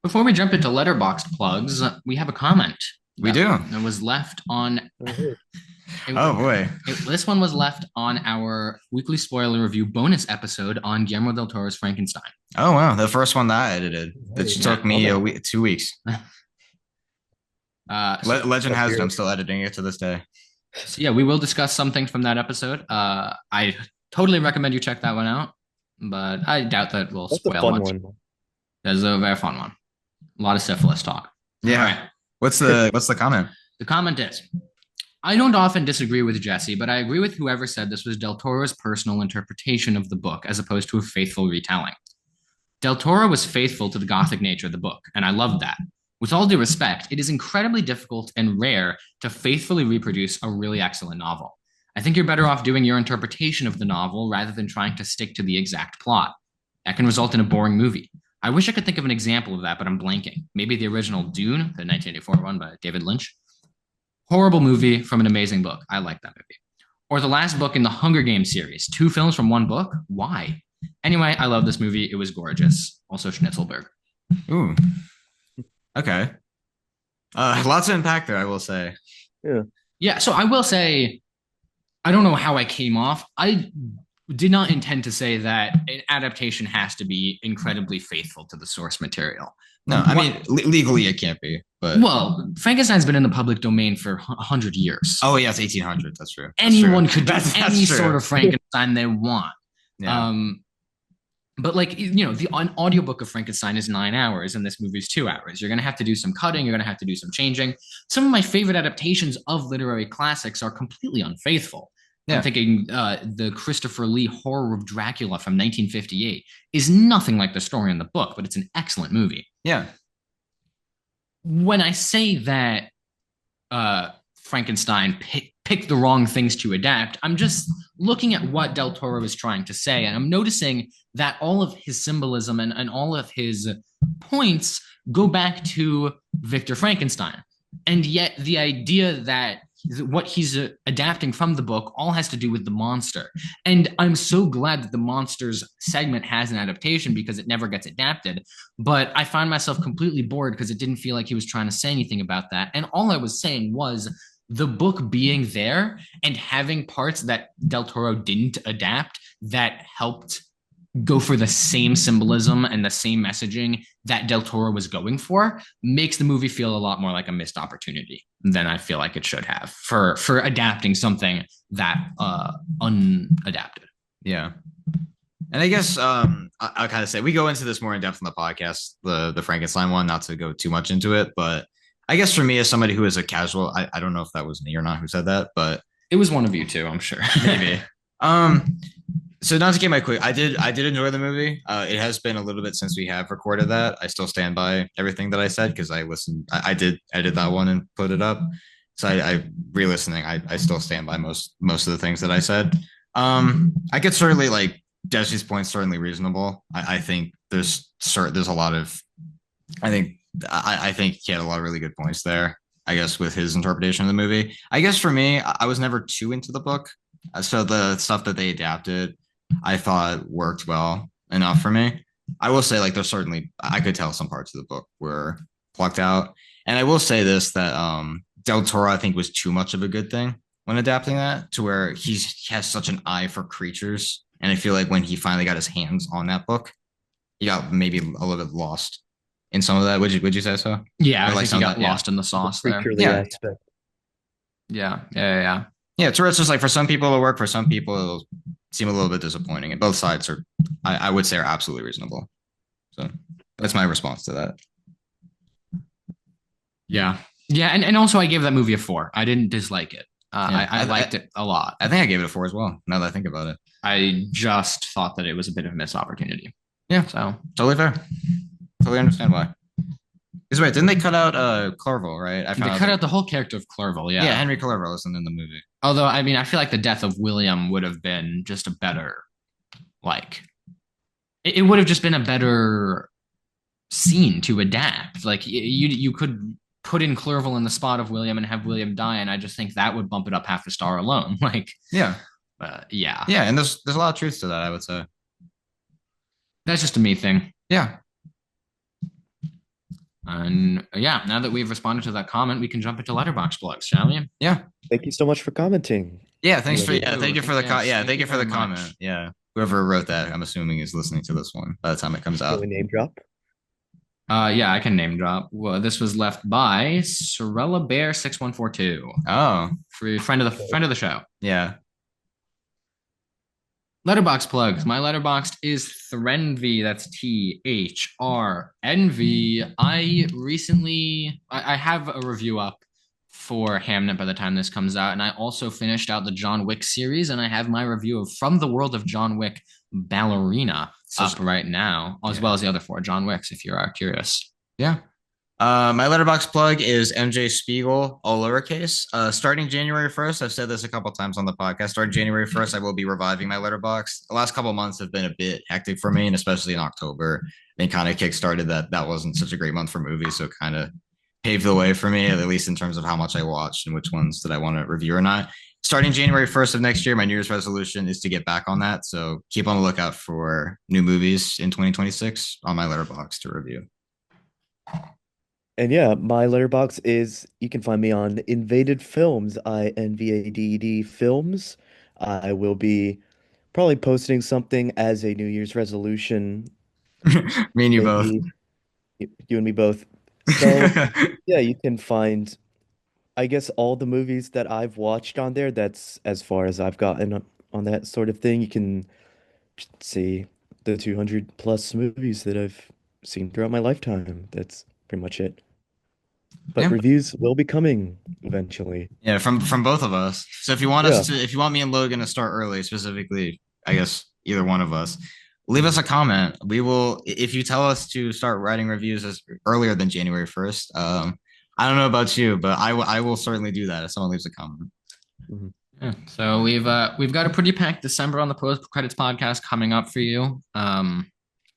Before we jump into letterboxed plugs, we have a comment We do. It was left on. Oh, Oh boy. This one was left on our weekly spoiler review bonus episode on Guillermo del Toro's Frankenstein. Oh wow, the first one that I edited. That Hey, took me a week, 2 weeks. Legend has it, I'm still editing it to this day. So yeah, we will discuss some things from that episode. I totally recommend you check that one out, but I doubt that we'll That's a spoil fun much. one. That's a very fun one. A lot of syphilis talk. Yeah. All right. What's the comment? The comment is, I don't often disagree with Jesse, but I agree with whoever said this was Del Toro's personal interpretation of the book as opposed to a faithful retelling. Del Toro was faithful to the gothic nature of the book, and I loved that. With all due respect, it is incredibly difficult and rare to faithfully reproduce a really excellent novel. I think you're better off doing your interpretation of the novel rather than trying to stick to the exact plot. That can result in a boring movie. I wish I could think of an example of that, but I'm blanking. Maybe the original Dune, the 1984 one by David Lynch. Horrible movie from an amazing book. I like that movie. Or the last book in the Hunger Games series. 2 films from 1 book? Why? Anyway, I love this movie. It was gorgeous. Also Schnitzelberg. Ooh. Okay. Lots of impact there, I will say. Yeah. Yeah, so I will say, I don't know how I came off. I did not intend to say that an adaptation has to be incredibly faithful to the source material. No, I mean legally it can't be, but Well, Frankenstein's been in the public domain for 100 years. oh yeah, it's 1800. That's true. Anyone could do That's any true. sort of Frankenstein they want. Yeah. But like, an audiobook of Frankenstein is 9 hours and this movie's 2 hours. You're going to have to do some cutting. You're going to have to do some changing. Some of my favorite adaptations of literary classics are completely unfaithful. Yeah. I'm thinking the Christopher Lee horror of Dracula from 1958 is nothing like the story in the book, but it's an excellent movie. Yeah. When I say that Frankenstein picked the wrong things to adapt, I'm just looking at what Del Toro is trying to say, and I'm noticing that all of his symbolism and all of his points go back to Victor Frankenstein. And yet the idea that what he's adapting from the book all has to do with the monster. And I'm so glad that the monsters segment has an adaptation because it never gets adapted. But I find myself completely bored because it didn't feel like he was trying to say anything about that. And all I was saying was the book being there and having parts that Del Toro didn't adapt that helped go for the same symbolism and the same messaging that Del Toro was going for makes the movie feel a lot more like a missed opportunity than I feel like it should have for adapting something that unadapted. Yeah. And I guess I'll kind of say we go into this more in depth in the podcast, the Frankenstein one, not to go too much into it, but I guess for me as somebody who is a casual, I don't know if that was me or not who said that, but it was one of you two, I'm sure. Maybe. So not to get my quick, I did enjoy the movie. It has been a little bit since we have recorded that. I still stand by everything that I said because I listened. I did edit that one and put it up. So I re-listening. I still stand by most of the things that I said. I could certainly like Jesse's point. Certainly reasonable. I think there's a lot of. I think he had a lot of really good points there. I guess with his interpretation of the movie. I guess for me, I was never too into the book. So the stuff that they adapted, I thought worked well enough for me. I will say, like, there's certainly I could tell some parts of the book were plucked out, and I will say this that Del Toro I think was too much of a good thing when adapting that to where he has such an eye for creatures, and I feel like when he finally got his hands on that book, he got maybe a little bit lost in some of that. Would you say so? Yeah, or I think he got lost in the sauce there. Yeah. Aspect. Yeah. Yeah, to where it's just like for some people it'll work, for some people it'll seem a little bit disappointing. And both sides are, I would say, are absolutely reasonable. So that's my response to that. Yeah, and also I gave that movie a 4. I didn't dislike it. I liked it a lot. I think I gave it a 4 as well. Now that I think about it, I just thought that it was a bit of a missed opportunity. Yeah, so totally fair. Totally understand why. Because wait, didn't they cut out Clerval, right? They cut out the whole character of Clerval, yeah. Yeah, Henry Clerval isn't in the movie. Although, I mean, I feel like the death of William would have been just a better, like, it would have just been a better scene to adapt. Like, you could put in Clerval in the spot of William and have William die, and I just think that would bump it up half a star alone. Like, yeah. Yeah. Yeah, and there's a lot of truth to that, I would say. That's just a me thing. Yeah. And yeah, now that we've responded to that comment, we can jump into letterbox plugs, shall we? Yeah. Thank you so much for commenting. Yeah. on Thanks the for yeah. Thank Ooh, you for the yes, yeah. thank Thank you you for the very comment. much. Yeah. Whoever wrote that, I'm assuming is listening to this one by the time it comes Can out. we name drop? Yeah, I can name drop. Well, this was left by Sorella Bear 6142, Oh, friend of the show. yeah. Letterbox plugs. My letterboxed is Threnv. That's THRNV. I have a review up for Hamnet by the time this comes out, and I also finished out the John Wick series, and I have my review of From the World of John Wick Ballerina up right now, as well Yeah. as the other four John Wicks, if you are curious. Yeah. My letterbox plug is MJ Spiegel, all lowercase. Starting January 1st, I've said this a couple times on the podcast. Starting January 1st, I will be reviving my letterbox. The last couple months have been a bit hectic for me, and especially in October, and kind of kickstarted that wasn't such a great month for movies, so kind of paved the way for me, at least in terms of how much I watched and which ones that I want to review or not. Starting January 1st of next year, my New Year's resolution is to get back on that. So keep on the lookout for new movies in 2026 on my letterbox to review. And yeah, my letterbox is you can find me on Invaded Films, INVADD Films. I will be probably posting something as a New Year's resolution, Me and you both. maybe you and me both. So yeah, you can find I guess all the movies that I've watched on there. That's as far as I've gotten on that sort of thing. You can see the 200 plus movies that I've seen throughout my lifetime. That's pretty much it. But Yeah. reviews will be coming eventually. Yeah, from both of us. So Yeah. if you want me and Logan to start early, specifically, I guess either one of us, leave us a comment. We will, if you tell us to start writing reviews as earlier than January 1st. I don't know about you, but I will certainly do that if someone leaves a comment. Mhm. Yeah, so we've got a pretty packed December on the post credits podcast coming up for you.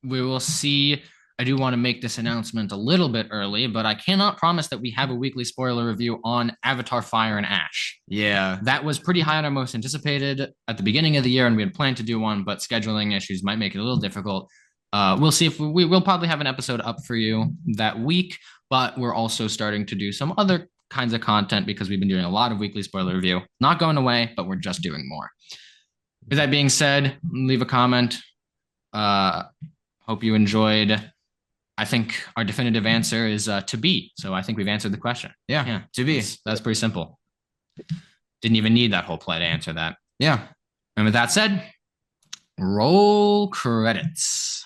We will see. I do want to make this announcement a little bit early, but I cannot promise that we have a weekly spoiler review on Avatar: Fire and Ash. Yeah. That was pretty high on our most anticipated at the beginning of the year, and we had planned to do one, but scheduling issues might make it a little difficult. We'll see if we will probably have an episode up for you that week, but we're also starting to do some other kinds of content because we've been doing a lot of weekly spoiler review. Not going away, but we're just doing more. With that being said, leave a comment. Hope you enjoyed. I think our definitive answer is to be. So I think we've answered the question. Yeah. To be. That's pretty simple. Didn't even need that whole play to answer that. Yeah. And with that said, roll credits.